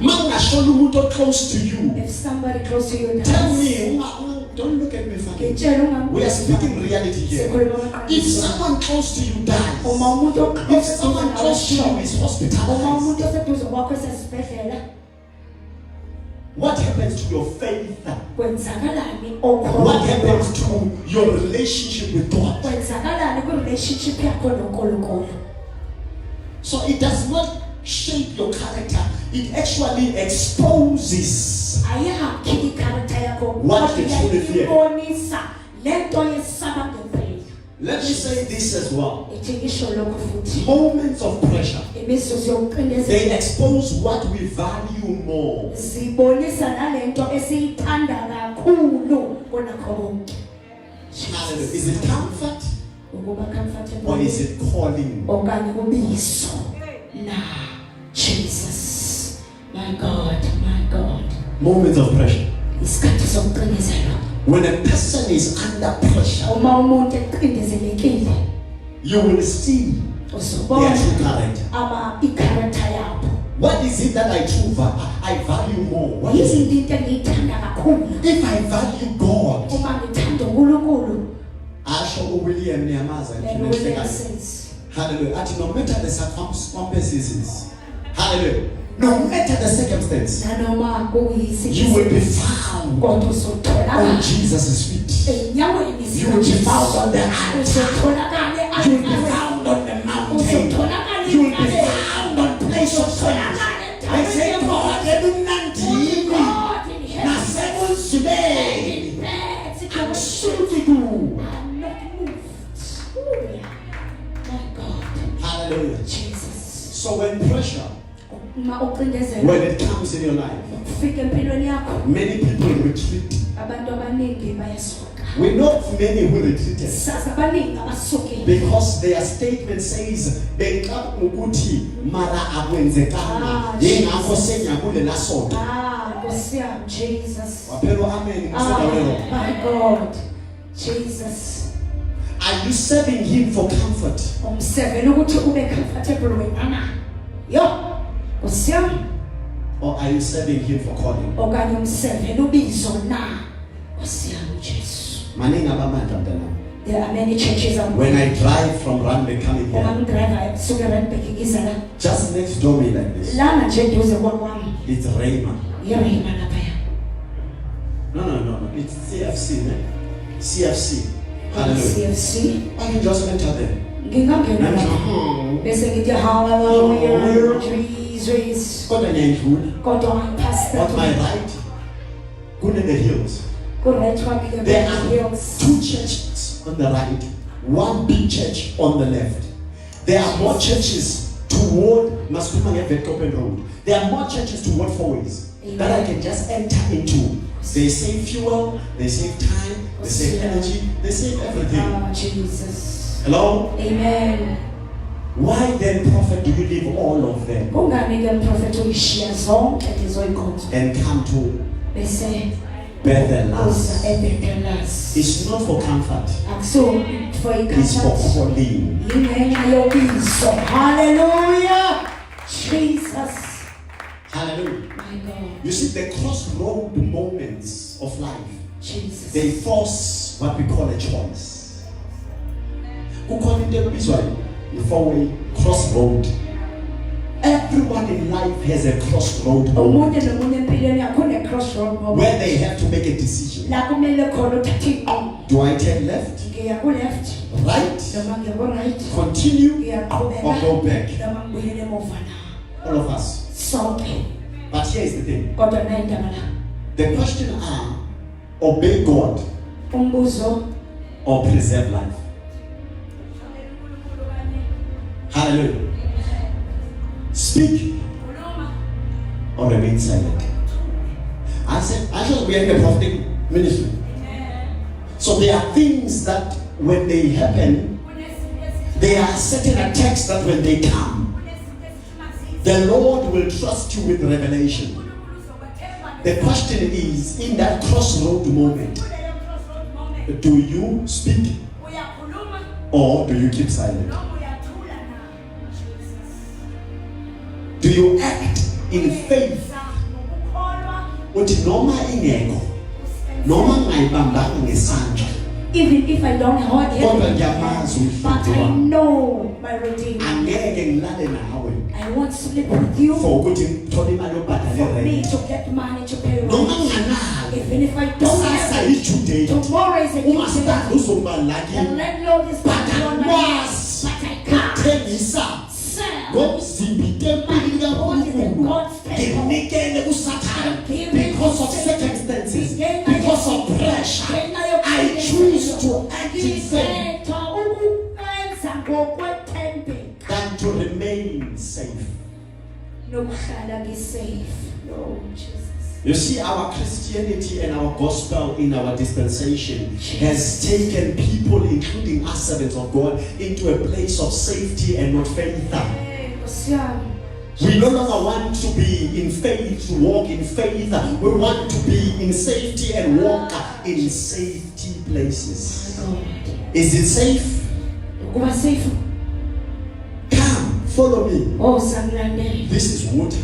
Mangashola umuntu close to you. If somebody close to you Tell dies, me, don't look at me fucking. ngitshela ungambuza. We are speaking reality here. If someone close to you dies, uma umuntu if someone close to you is uma hospitalized, umuntu oseduze kwakho esesibhedlela what happens to your faith? kwenzakalani What okho happens to your relationship with God? kwenzakalani kwi-relationship yakho noNkulunkulu? So it does not shape your character. It actually exposes ayakhi i-character yakho What you truly fear. ibonisa lento yesaba ngempela. Let me say this as well. Ithi ngisho lokho futhi Moments of pressure, imizuzu yokuqindezela they expose what we value more. zibonisa nalento esiyithanda kakhulu kunakho konke. Hallelujah. Is it comfort Ukuba comfortable or is it calling? okanye ubizo na Jesus. My God, my God. Moments of pressure. Isikhathi sokuqindezelwa. When a person is under pressure, Uma umuntu eqindezelekile you will see their uzobona true character. i-character yabo. What is it that I value more? What is it? Yini into engiyithanda kakhulu? If I value God, Uma ngithanda uNkulunkulu, asho uWilliam Nyamaza then William says, hallelujah. At no matter the circumstances, hallelujah. No matter the circumstance, nanoma you will be found kodwa on uzotholakala Jesus' feet. enyaweni You will be found on the earth. uzotholakala You'll be found on the mountain. You'll be found on place of prayer. They say God ebumnandini nasekunzimeni akusuki ku. I'm not moved. Ooh, my God. Hallelujah. Jesus. So when pressure, Uma ucindezelo when it comes in your life, ufika empilweni yakho, many people retreat. abantu abaningi bayasuka. We know of many who retreated Sasa abaningi abasuki. because their statement says benqaba ukuthi mara akwenzekanga yingakho senyakulela sonto. Nkosi yami, Jesus. Waphelo amen ngisedawelo. My God. Jesus. Are you serving him for comfort? Umseveni ukuthi ube comfortable wena. Yo. Nkosi yami. Or are you serving him for calling? Okanye umseveni ubizo na. Nkosi yami, Jesus. Maningi abamandla mntana. There are many churches out When I drive from Randburg coming here, driver suke Randburg ngizala. just next door me like this, Lana nje duze kwami. it's Rayma. Yema lapha. No. It's CFC, man. CFC. Hallelujah. CFC. I can just enter there. Ngingangena I'm lapha. Bese ngithi hallelujah. Jesus. Kodwa ngiyayidlula. Kodwa pastor. At my right, kune the hills. There are hills. two churches on the right, one big church on the left. There are more churches toward Masukuma Open Road. There are more churches toward Four Ways that I can just enter into. They save fuel, they save time, they save energy, they save everything. Oh, Jesus. Hello? Amen. Why then, prophet, do you leave all of them Kungani-ke prophet uyishiya zonke lezo inkonzo and come to bese Bethel uza last? eBethel? It's not for comfort, Akuso for it's for ikhaya. calling. Yingenxa yobizo. Hallelujah. Jesus. Hallelujah. My God. You see, the crossroad moments of life, Jesus. they force what we call a choice. Who call it the four-way crossroad? Everyone in life has a crossroad moment Umuntu nomunye empilweni yakho une-crossroad moment. where they have to make a decision. La kumele khona uthathe inqumo. Do I turn left, Ngiya ku-left right, noma ngiya ku-right. continue, Ngiyaqhubeka or go back? noma ngibuyele emuva na. All of us. Sonke. But here is the thing. Kodwa nayi indaba la. The question are, obey God Umbuzo. or preserve life? Hallelujah. Speak or remain silent. I said we are in the prophetic ministry. So there are things that when they happen, there are certain attacks that when they come, the Lord will trust you with revelation. The question is, in that crossroad moment, do you speak or do you keep silent? Do you act in faith? Uthi noma ingekho, noma ngayibambanga ngesandla, Even if I don't have kodwa it, ngiyamazi but I umhlobo wami. know my Redeemer. Angeke ngilale nawe I won't sleep with you for ukuthi ngithole imali yobhadala for me irent. to get money to pay Noma rent. nginganayo, Even if I don't kusasa have it, i-due date. tomorrow is a new Umasipala day. uzoba The lakini, landlord is but back on my akwazi but I can't ukuthengisa sell. ngomzimba itempili kaNkulunkulu. Nginikele kuSathane because of circumstances, because of pressure. I choose to act in faith than to remain safe. No, Jesus. You see, our Christianity and our gospel in our dispensation has taken people, including us servants of God, into a place of safety and not faith. We no longer want to be in faith, to walk in faith. We want to be in safety and walk in safety places. Is it safe? Kuba safe. Come, follow me. Oh, sangrande. This is water.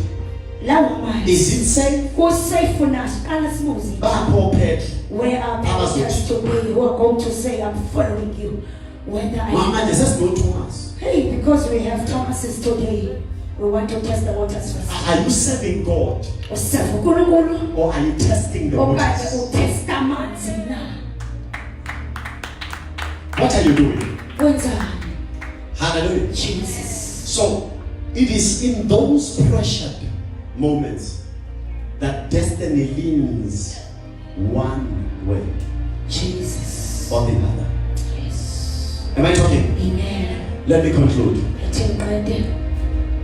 Lawa manje. Is it safe? Ku safe na qala simuzi. Bapho Petro. Where are pastors today who are going to say, I'm following you? Whether Mama, this is no Thomas. Hey, because we have Thomases today, we want to test the waters first. Are you serving God Userve uNkulunkulu or are you testing the okanye waters? utesta amanzi na? What are you doing? Kwenzani? Hallelujah. Jesus. So it is in those pressured moments that destiny leans one way Jesus. or the other. Yes. Am I talking? Amen. Let me conclude.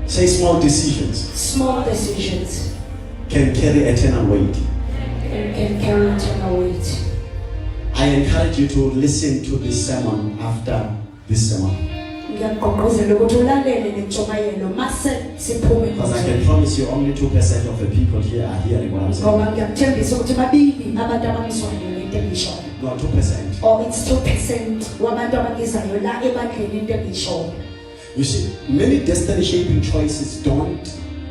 Say small decisions Small decisions can carry eternal weight. can carry eternal weight. I encourage you to listen to this sermon after this sermon. Ngiyakugqugquzela ukuthi ulalele le ntshumayelo mase siphume Because I can promise you only 2% of the people here are hearing what I'm saying. ngoba ngiyakuthembisa ukuthi babili abantu abangizwayo lento engishoyo. No, 2%. Or it's 2% wabantu abangizayo la ebandleni into engishoyo. You see, many destiny shaping choices don't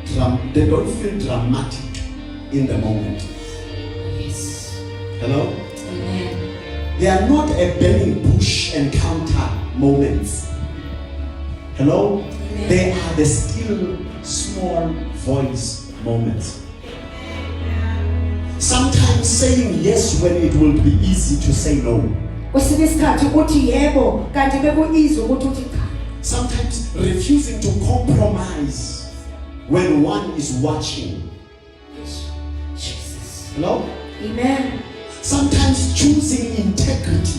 feel dramatic in the moment. Yes. Hello? Amen. They are not a burning bush encounter moments. Hello? Amen. They are the still small voice moments. Sometimes saying yes when it will be easy to say no. Kwesinye isikhathi uthi yebo kanti bekuyizo ukuthi uthi cha. Sometimes refusing to compromise when one is watching. Jesus. Hello? Amen. Sometimes choosing integrity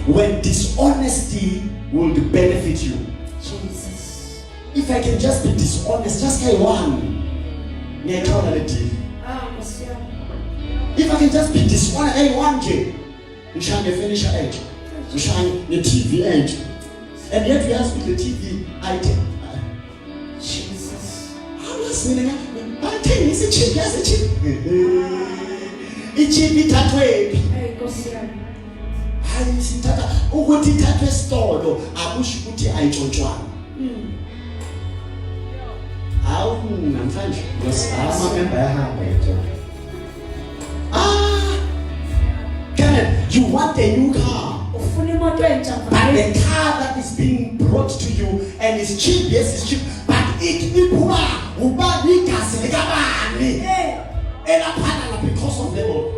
when dishonesty would benefit you. Jesus. If I can just be dishonest, just say one. If I can just be dishonest, hey, one day, I'm trying to finish an edge. I'm trying the TV edge. And yet we ask me the TV item. Jesus. I'm not saying I tell you, it's a chip, yes, a chip. It's chip, that way. Hey, Nkosi yami. Hayi sithatha ukuthi ithathwe esitolo akusho ukuthi ayitshontshwana. Awu namhlanje amamember ayahamba yethu. Kenneth, you want a new car. Ufuna imoto entsha But the car that is being brought to you and is cheap, yes, it's cheap, but it iphuma uba igazi likabani. Elaphana because of the Lord.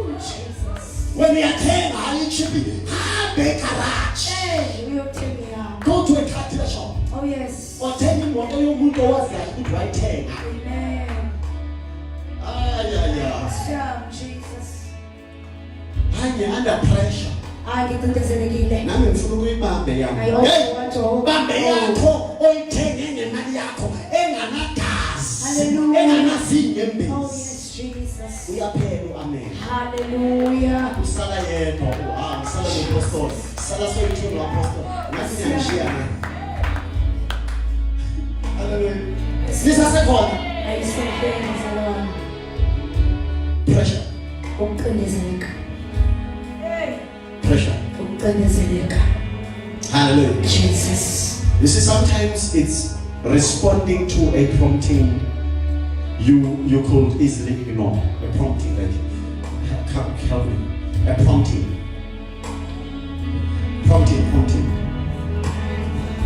When you attend a cheap, have a garage. Hey, uyothenga. Go to a car dealer shop. Oh yes. Or tell him what yomuntu owaziyo ukuthi wayithenga. Amen. Yeah. Jesus. Hanye under pressure. Ngicindezelekile. Nami ngifuna ukuyibambe yami. I also want to Bambe yakho oyithenge ngemali yakho enganagazi. Hallelujah. Enganazinye Oh embezi. yes, Jesus. Uyaphela amen. Hallelujah. Usala yedwa usala noapostoli. Sala soyithu noapostoli. Ngathi ngiyashiyana. Hallelujah. Sisasekhona. Ayisebenza mzalwane. Pressure. Ukucindezeleka. Pressure. Ukucindezeleka. Hallelujah. Jesus. You see, sometimes it's responding to a prompting you could easily ignore. A prompting, like help me. A prompting. Prompting.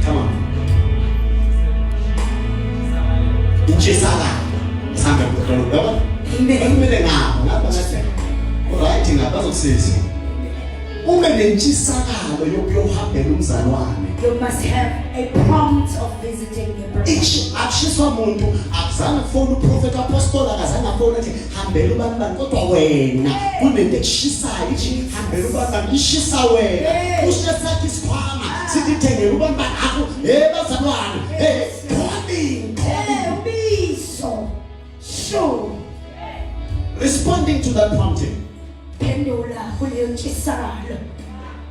Come on. Inchisala. Sambe kukhona. Kumele ngapha ngathi. Alright ngabazokusiza. Ube nentshisakalo yokuyohambela umzalwane. You must have a prompt of visiting your brother. Akushiswa umuntu akuzange kufona uprofeti apostoli akazange afona ukuthi hambela ubani kodwa wena kunento ekushisayo ithi hambela ubani ishisa wena ushisakhe isikhwama sithi thengela ubani akho bazalwane calling Ubizo. Sure. responding to that prompting. Pendula kuleyo ntshisakalo.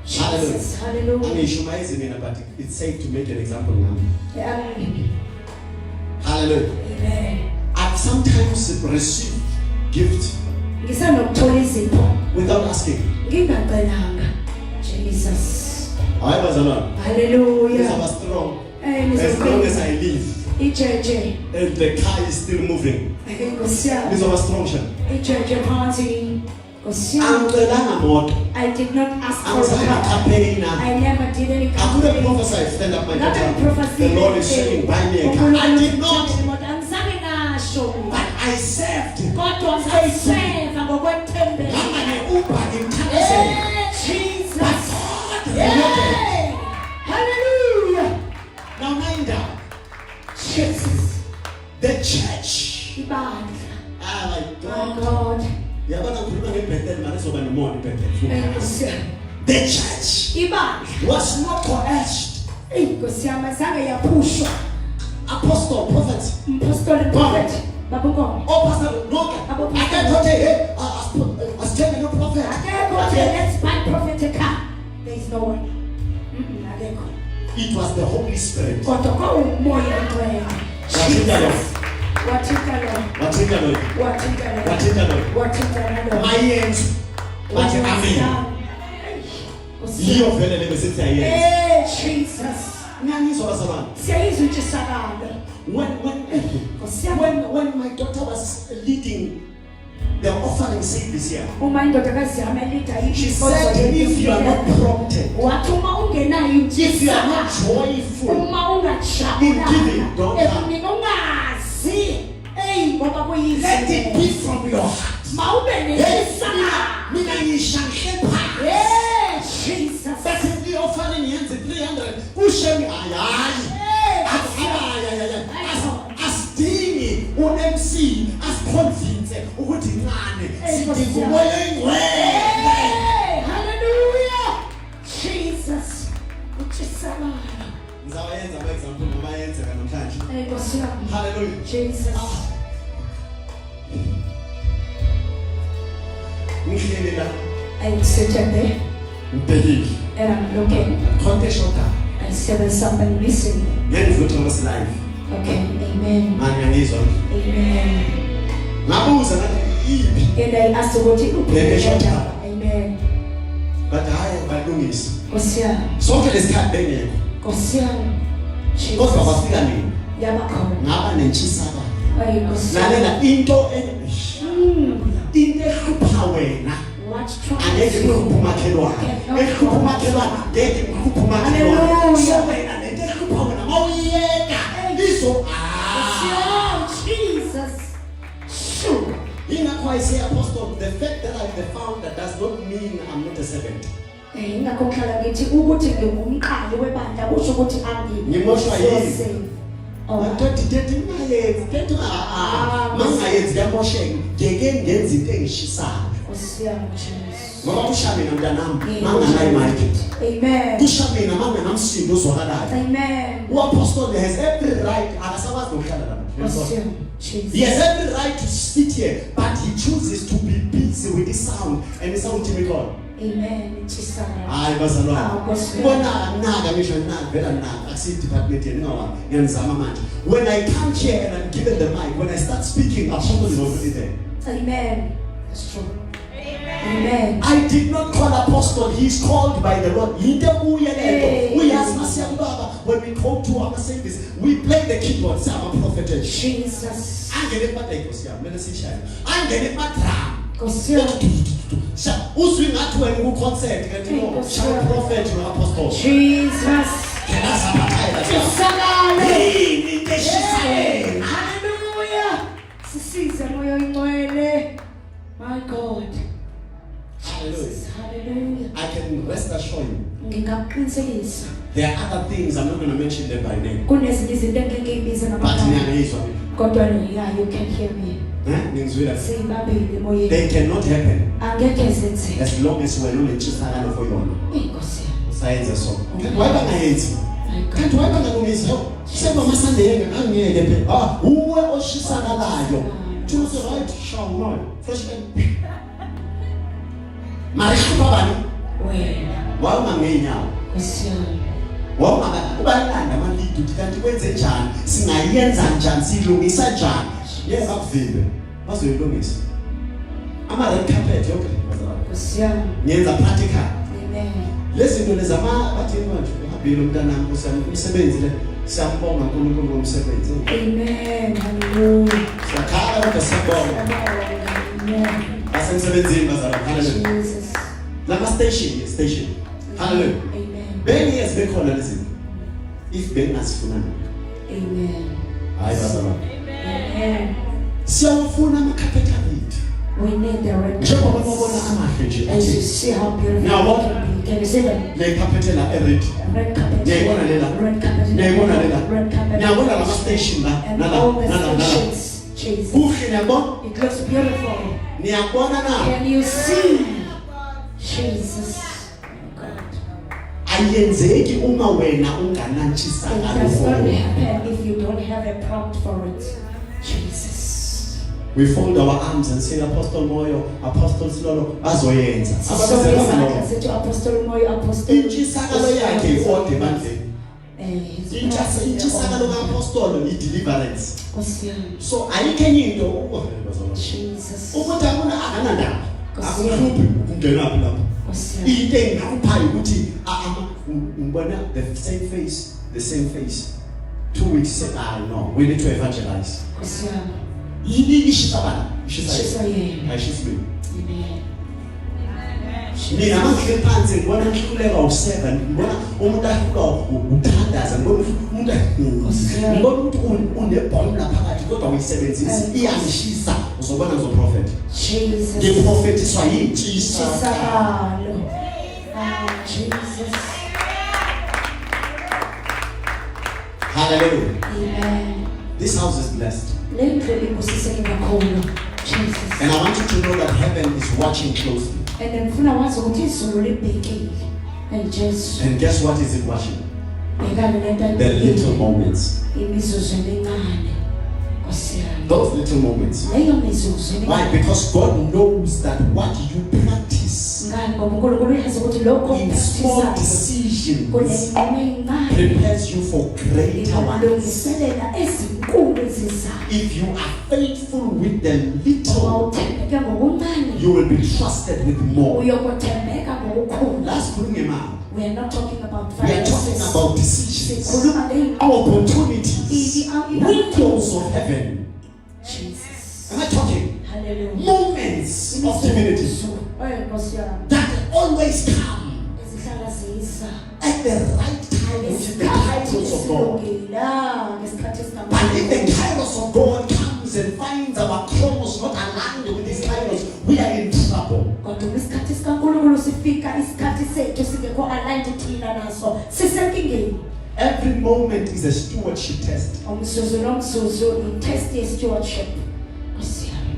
Jesus. Hallelujah. Angishumayezi mina but it's safe to make an example now. Hallelujah. Amen. I've sometimes received gift Ngisanokuthola izipho without asking. ngingacelanga. Jesus. Hayi bazalwane. Hallelujah. These are strong. Eh, As long as I live ijeje. and the car is still moving. Nkosi yami. These are strong. Ijeje phansi. Nkosi yami. Angicelanga moto. I did not ask for Angizange a car. campaign. I never did any I couldn't campaign. prophesy stand up my Not a daughter. prophecy. The Lord is saying buy me a car. I did not. Angizange ngasho. But I served. Kodwa ngiseva ngokwethembeka. Ngihamba nge-Uber ngimthandazela. Jesus. But God rewarded. Hallelujah. Now mind The church ibandla was not coerced. inkosi yami azange yaphushwa Apostle, prophet, apostolic prophet babukho oh pastor, no, I can't go there. Hey, I was telling you, prophet. let's find prophet to come. There is no one. Akekho. It was the Holy Spirit. Kodwa kwaumoya oyingcwele. Wathinta lo. Wathinta lo. Mayenzi. Bathi amen. Yiyo vele le besithi ayenzi. Jesus. Ngiyangizwa bazalwane. Siyayizwa intshisakalo. When my daughter was leading the offering service here, Uma indodakazi yami elida she said, if you are not prompted, wathi uma ungenayo if you are not joyful uma in giving, don't come. ungazi ngoba kuyizwi Let it be from your heart. mawube nentshisakalo. Mina ngishanhle phansi. Jesus. Bese the offering yenze 300. Kushemi hayi. Asidingi uMC asiconvince ukuthi incane sidinga umoya oyingcwele. Hallelujah. Jesus. Utshisakalo. Ngizawayenza ama example noma yenzeka namhlanje. Nkosi yami. Hallelujah. Jesus. Ngihleli la I'm sitting there ngibhekile. and I'm looking. Konke shoda. I see there's something missing. Ngiyivutha ngos live. Okay, amen. Manje ngizwa. Amen. Ngabuza ngathi iphi. And I asked what you Bheke shoda. Amen. But hayi balungisa. Nkosi yami. Sonke lesikhathi bengekho. Nkosi yami. Kodwa Jesus. bafika nini? Yabakhona. Ngaba nentshisakalo. Ayi Nkosi yami. Lalela into ehlupha wena. What tries Angeke ngikhuphe umakhelwane. Ehlupha umakhelwane, ngeke ngikhuphe umakhelwane. Hallelujah. So wena lento ehlupha wena mawuyeka izo Jesus. Sure. Ingakho I say apostle, the fact that I'm the founder does not mean I'm not a servant. Ingakho ngihlala ngithi ukuthi ngingumqali webandla kusho ukuthi Ngimoshwa yini? Oh. Ngithi mangayenzi yamosheka ngeke ngenze into engishisayo. Nkosi yami Jesus. Ngoba kusha mina mntanami manganayi market. Amen. Kusha mina manganamsindo ozwakalayo. Amen. Uapostle has every right akasakwazi ukuhlala lapha. Nkosi yami Jesus. He has every right to sit here, but he chooses to be busy with his sound and his sound typical. Amen. Ntshisakalo. Hayi bazalwane. Nkosi yami. Bona naka ngisho naka vela naka akusi department yeni ngawa ngiyazama manje. When I come here and I'm given the mic, when I start speaking, apostle is already there. Amen. That's true. Amen. I did not call apostle, he's called by the Lord. Yinto kuye lento. We as masiyababa when we go to our service, we play the keyboard, say I'm a prophet. Jesus. Angene epata inkosi yami, mina sishaya. Angene epata. Nkosi yami. Uzwi ngathi wena ku concert kanti no, shaka prophet no apostle. Jesus. Kena saphathaela. Ntshisakalo. Yini teshisaye. Hallelujah. Sisize moya oyingcwele. My God. Hallelujah. Hallelujah. I can rest assured you. Ngingakuqinisekisa. There are other things, I'm not going to mention them by name. Kunezinye izinto engeke ngibize But ngamagama. ngiyangizwa. Kodwa yeah, you can hear me. Ngizwile. Siyibambile emoyeni. They cannot happen Angeke zenzeke. as long as wena unentshisakalo for yona. Inkosi yami. Usayenza so. Kanti wayengayenzi. My God. Kanti wayengalungisi. Sema masandeke angeke phela. Uwe oshisakalayo. Choose the right shall not. Fresh and Marisha bani? Wena. Wawungangenyawo. Nkosi yami. Ubalanda amalidi uthi kanti kwenze njani? Singayenza njani? Silungisa njani? Yebo akuvimbe. Bazoyilungisa. Ama red carpet okay. Nkosi yami. Nyenza practical. Amen. Lezi zinto lezama bathi manje uhambile umntanami umsebenzi le siyambonga uNkulunkulu ngomsebenzi. Amen. Hallelujah. Sakhala kodwa siyabonga. Amen. Asemsebenzini bazalwane. Hallelujah. Jesus. Lama station. Hallelujah. Amen. Bengi bekhona lezi. If bengasifuna. Amen. Hayi bazalwane. Amen. Siyawufuna amakhaphethaliti. We need the red Njengoba carpets. babona amahle nje. As you see how beautiful Now what? it can be. Can you see them? Lekhaphetela ered. Red carpet. Ngiyayibona lela. Red carpet. Ngiyayibona lela. Red carpet. Ngiyabona lama station la. And all the stations. Jesus. Kuhle ngiyabona. It looks beautiful. Niyabona na? Can you see? Jesus. ayenzeki uma wena unganantshisa It does not ngalokho. happen if you don't have a prompt for it. Jesus. We fold our arms and say Apostle Moyo, Apostle Slolo bazoyenza. So Ababenza I lokho. can say to Apostle Moyo, Apostle. Intshisakalo yakhe ode bandle. His Intshisakalo kaApostolo i-deliverance. Kosiyami. So ayikho enye into Jesus. ukuthi akuna akanandaba. Kosiyami. Akuhluphi ukungenaphi lapho. Kosiyami. Into engakuphayo ukuthi ngibona the same face 2 weeks say no, we need to evangelize. Kosiyami. Yini ishisa bani? Shisa yena. Ayishisa mina. Amen. Mina mangike phansi ngibona ngihluleka u7 ngibona umuntu ahluka uthandaza ngibona ukuthi unebhomu laphakathi kodwa uyisebenzisa iyangishisa uzobona ngizoprophet. Jesus. Ngiprofethiswa yintshisa. Shisakalo. Jesus. Hallelujah. Amen. This house is blessed. Lendlu ibusiseke kakhulu. Jesus. And I want you to know that heaven is watching closely. And ngifuna wazi ukuthi izulu libhekile. And Jesu. And guess what is it watching? Bhekana lento The little moments. imizuzu emincane. Kosiyami. Those little moments. Leyo mizuzu Why? emincane. Because God knows that what you practice Ngani ngoba uNkulunkulu uyazi ukuthi lokho in small okuphikisana decisions kunenqumo encane. prepares you for greater ones. Ilungiselela ezinkulu ezizayo. If you are faithful with the little, Awuthembeke ngokuncane. you will be trusted with more. Uyokuthembeka ngokukhulu. That's Kurungema. We are not talking about We are talking finances. about decisions, Sikhuluma ngey'nqumo. opportunities, windows of heaven. Jesus. Am I talking? Hallelujah. Moments of divinity Nkosi yami. that always come Ezihlala zisa. at the right time, which is the kairos of God. And if the kairos of God comes and finds our chronos not aligned with this kairos, we are in trouble. Kodwa isikhathi sikaNkulunkulu sifika isikhathi sethu singekho aligned thina naso sisenkingeni. Every moment is a stewardship test. Umzuzu nomzuzu i-test ye-stewardship. Nkosi yami.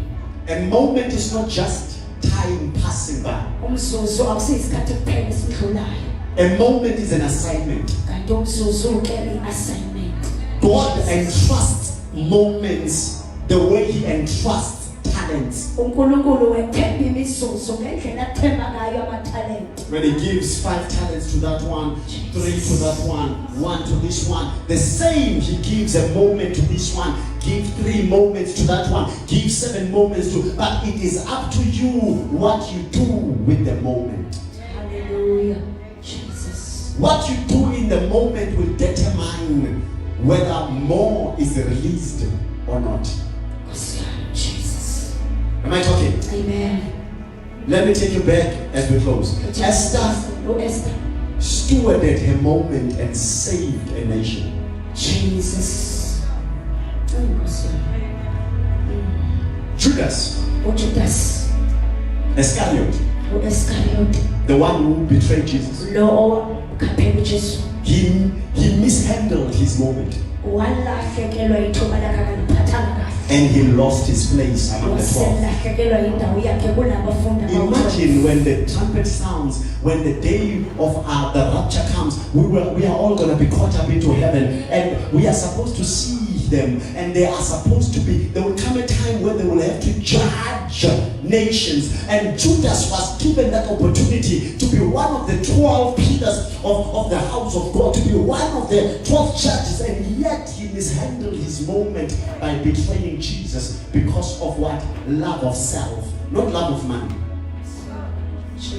A moment is not just time passing by. Umzuzu akusiyisikhathi kuphela esidlulayo. A moment is an assignment. Kanti umzuzu ke i-assignment. God entrusts moments the way He entrusts talents. uNkulunkulu wethemba imizuzu ngendlela athemba ngayo amathalente. When He gives 5 talents to that one, 3 to that one, 1 to this one, the same He gives a moment to this one, give 3 moments to that one, give 7 moments to, but it is up to you what you do with the moment. Hallelujah. Jesus. What you do in the moment will determine whether more is released or not. Jesus. Am I talking? Amen. Let me take you back as we close. Esther stewarded her moment and saved a nation. Jesus. Judas uJudas Iscariot, uIscariot the one who betrayed Jesus, lo owakhaphela uJesu he mishandled his moment walahlekelwa ithuba lakhe akaliphathanga kahle and he lost his place among the 12. waselahlekelwa indawo yakhe kunabafundi Imagine when the trumpet sounds, when the day of the rapture comes, we are all going to be caught up into heaven and we are supposed to see them and they are supposed to be, there will come a time when they will have to judge nations, and Judas was given that opportunity to be one of the 12 pillars of the house of God, to be one of the 12 churches, and yet he mishandled his moment by betraying Jesus because of what? Love of self, not love of money.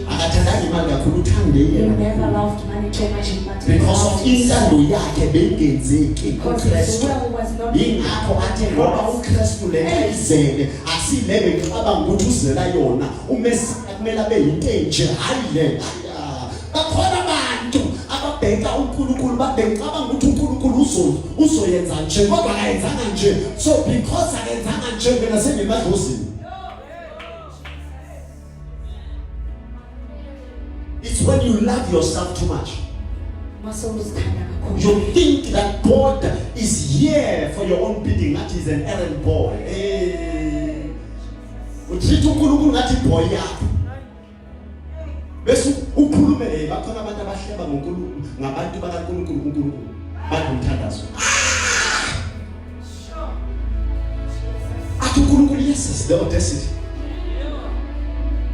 Akathandanga imali kakhulu, uthande He yena never kakhulu. loved money too much in material Because of things. intando yakhe bengenzeki Because his kuKristu. will was not Yingakho athe ngoba uKristu lena izele asilebe ngicabanga ukuthi uzela yona uMesiya kumele abe yinto enje hayi le. Bakhona abantu ababheka uNkulunkulu babecabanga ukuthi uNkulunkulu uzoyenza nje kodwa akayenzanga nje. So because akayenzanga nje mina sengimadlozini. It's when you love yourself too much. You think that God is here for your own bidding, that is an errand boy. Hey. Utreat uNkulunkulu ngathi boy yakho. Bese ukhulume bakhona abantu abahleba ngoNkulunkulu ngabantu bakaNkulunkulu uNkulunkulu banomthandazo athi uNkulunkulu yes the audacity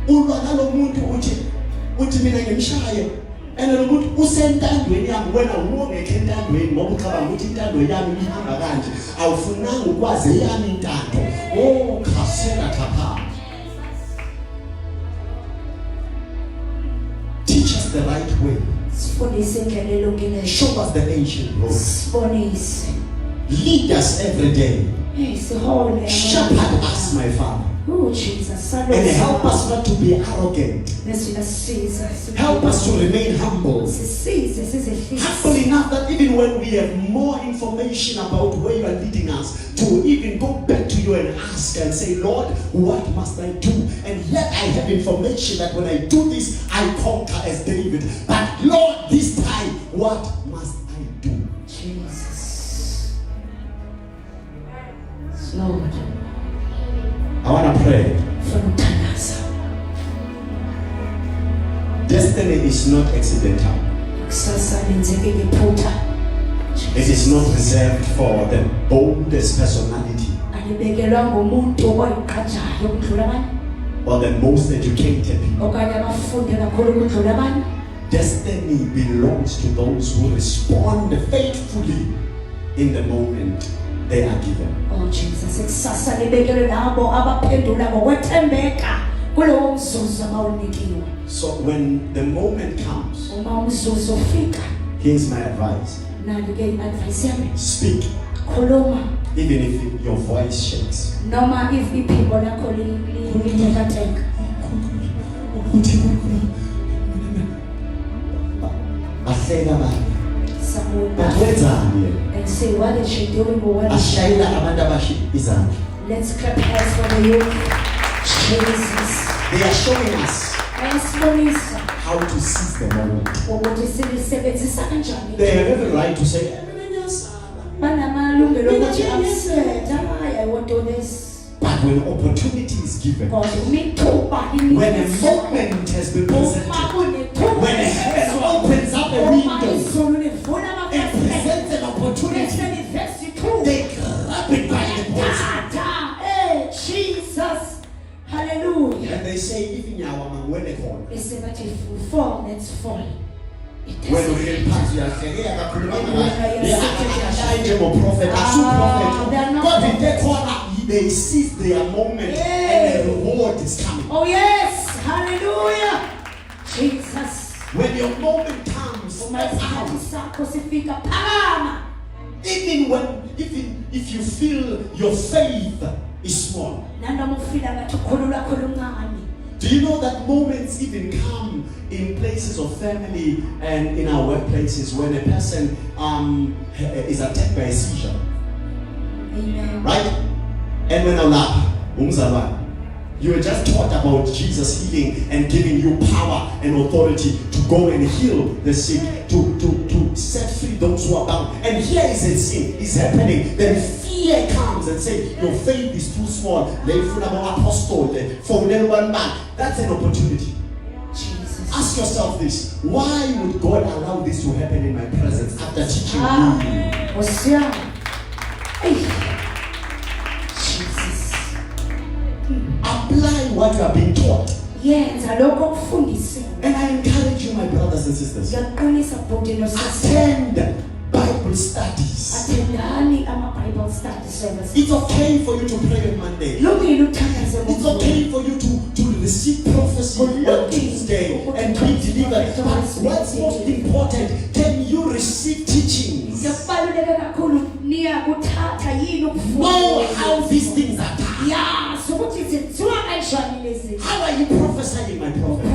ulwa nalo muntu uthi mina ngimshaye and lo muntu usentandweni yami wena ungeke entandweni ngoba ucabanga ukuthi intando yami ihamba kanje awufunanga ukwazi yami intando khasela thapha. Teach us the right way. Show us the ancient road. Lead us every day. Shepherd us, my Father. Oh, Jesus. And help us not to be arrogant. Help us to remain humble. Humble enough that even when we have more information about where you are leading us, to even go back to you and ask and say, Lord, what must I do? And yet I have information that when I do this, I conquer as David. But Lord, this time, what must I do? Jesus. Lord. I want to pray. Destiny is not accidental. It is not reserved for the boldest personality or the most educated people. Destiny belongs to those who respond faithfully in the moment they are given. Oh Jesus, so when the moment comes, here's my advice. Speak. Even if your voice shakes. And say, what is she doing? Let's clap hands for the youth. Jesus. They are showing us how to seize the moment. They have every right to say, but when opportunity is given, when a moment has been presented, when heaven opens up a window and presents an opportunity, they grab it by the balls. Jesus. Hallelujah. And they say, even Yawama, when they fall. They say, but if we fall, let's fall. When we get past, we are saying, they are prophet, God in their corner, they seize their moment and the reward is coming. Oh yes, hallelujah. Jesus. When your moment comes, even if you feel your faith is small. Do you know that moments even come in places of family and in our workplaces when a person is attacked by a seizure? Amen. Right? And when Allah, you were just taught about Jesus healing and giving you power and authority to go and heal the sick, to set free those who are bound. And here is a sin is happening. Then fear comes and says, your faith is too small. That's an opportunity. Jesus. Ask yourself this. Why would God allow this to happen in my presence after teaching me? Apply what you are being taught. Yes, and I encourage you, my brothers and sisters, attend Bible studies. It's okay for you to pray on Monday. It's okay for you to receive prophecy on Tuesday and be delivered. But what's most important, can you receive teachings? Know how these things are done. How are you prophesying, my prophet?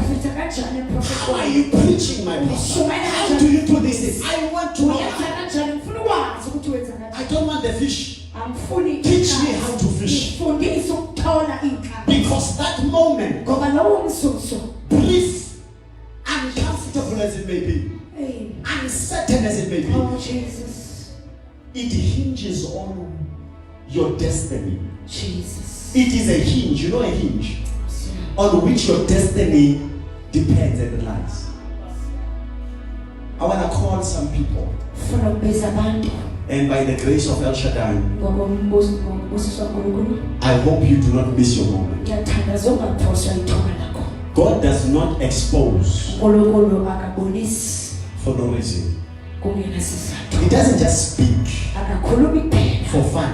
How are you preaching, my prophet? How do you do this? I want to know. I don't want the fish. Teach me how to fish. Because that moment, brief, uncomfortable as it may be, uncertain as it may be, oh, Jesus. It hinges on your destiny. Jesus. It is a hinge, you know a hinge, on which your destiny depends and relies. I want to call some people, Ufuna ukubiza abantu and by the grace of El Shaddai, ngombuso kaNkulunkulu. I hope you do not miss your moment. Ngiyathandaza ungaphoswa ithuba lakho. God does not expose uNkulunkulu akabonisi for no reason. kungenasizathu. He doesn't just speak Akakhulumi kuphela for fun.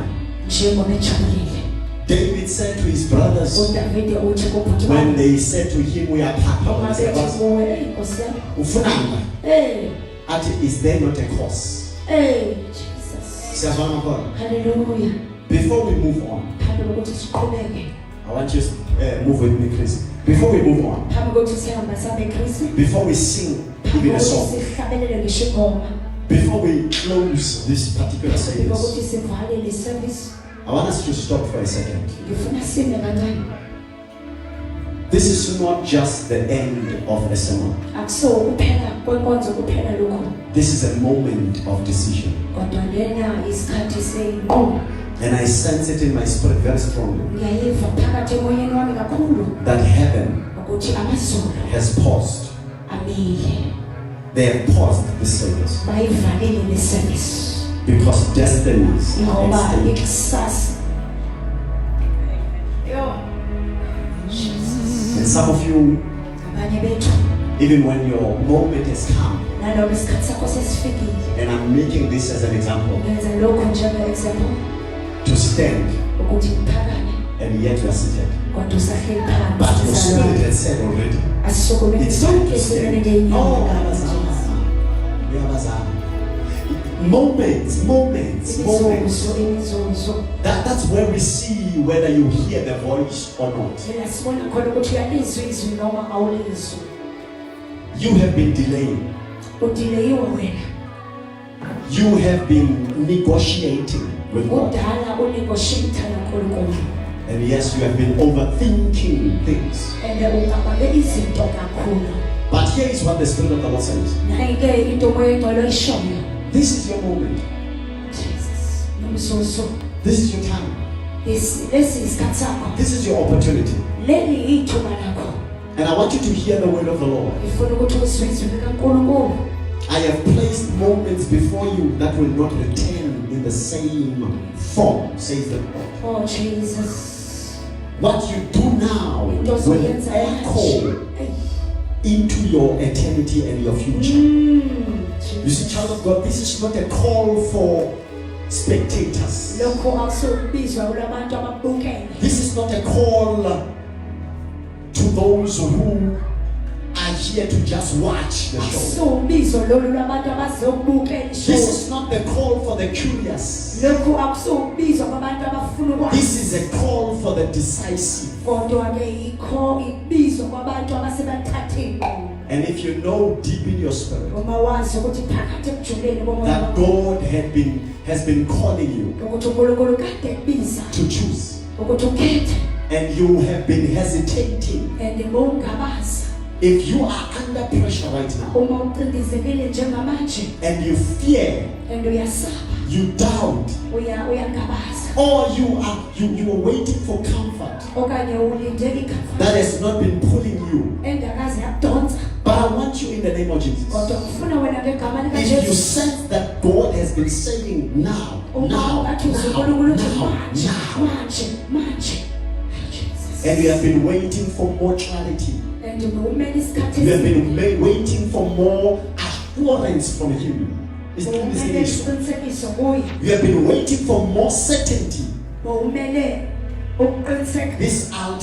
nje ngoba ejabulile. David said to his brothers uDavide uthi kubhuti when wakhe, they said to him, "We are uma bethi Papa," kuwe, Nkosi yami, ufunanga athi, "Is there not a cause?" Jesus. Siyazwana khona. Hallelujah. Before we move on, Phambi kokuthi siqhubeke, I want you to move with me, Chris. Before we move on, phambi kokuthi sihamba sabe Kristu, before we sing phambi even a kokuthi song, sihlabelele ngisho ingoma, before we close this particular phambi service, kokuthi sivale le service, I want us to stop for a second. ngifuna sime kancane. This is not just the end of a sermon. Akuso ukuphela kwenkonzo kuphela lokho, This is a moment of decision. kodwa lena isikhathi seyinqumo. And I sense it in my spirit very strongly Ngiyayiva phakathi emoyeni wami kakhulu that heaven ukuthi amazulu has paused. amile, They have paused this service bayivalile le service because destinies are ngoba at stake. ikusasa. Yo, And some of you, abanye bethu even when your moment has come, naloba isikhathi sakho sesifikile, and I'm making this as an example, ngenza lokho njenge-example to stand, ukuthi uphakame and yet you are seated. kodwa usahleli But phansi your spirit has said already, asisukumele it's time to esilelele stand. ngenyanga Oh, kaJesu. Uyabazama. Moments. Imizuzu That's where we see whether you hear the voice or not. yena sibona khona ukuthi uyalizwa izwi noma awulizwi. You have been delaying. Udileyiwe wena, You have been negotiating with God. udala unegotiate noNkulunkulu, And yes, you have been overthinking things. and ungababe izinto kakhulu. But here is what the Spirit of the Lord says. Nayi-ke into Umoya Oyingcwele oyishoyo, This is your moment. Jesus, nomzuzu, This is your time. lesi isikhathi sakho, This is your opportunity. leli ithuba lakho. And I want you to hear the word of the Lord. Ngifuna ukuthi uzwe izwi likaNkulunkulu. I have placed moments before you that will not return in the same form, says the Lord. Oh Jesus, What you do now into will zoyenza echo manje. into your eternity and your future. You see, child of God, this is not a call for spectators. lokho akusokubizwa kulabantu ababukele. This is not a call to those who are here to just watch the show. Akusubizo lolu lwabantu abazokubukela This ishow. is not the call for the curious. Lokhu akusubizwa kwabantu abafuna ukwazi. This is a call for the decisive. Kodwa-ke yikho ikubizwa kwabantu abasebathatheni. And if you know deep in your spirit Uma wazi ukuthi phakathi ekujuleni komoya that wakho, God has been calling you ukuthi uNkulunkulu kade ekubiza to choose, ukuthi ukhethe, and you have been hesitating, and ungabaza if you are under pressure right now uma ucindezekile njengamanje and you fear, and uyasaba, you doubt, uyangabaza, or you are waiting for comfort okanye ulinde ikamva that has not been pulling you. endakaze yakudonsa, But I want you in the name of Jesus. kodwa ngifuna wena ngegama If you likaJesu, sense that God has been saying now, ungathi uzwe uNkulunkulu uthi now, manje, Jesus. and you have been waiting for more clarity. And umele isikhathi You have eside, been waiting for more assurance from Him. It's not umele this issue. isiqinisekiso kuye, You have been waiting for more certainty. umele ukuqiniseka This out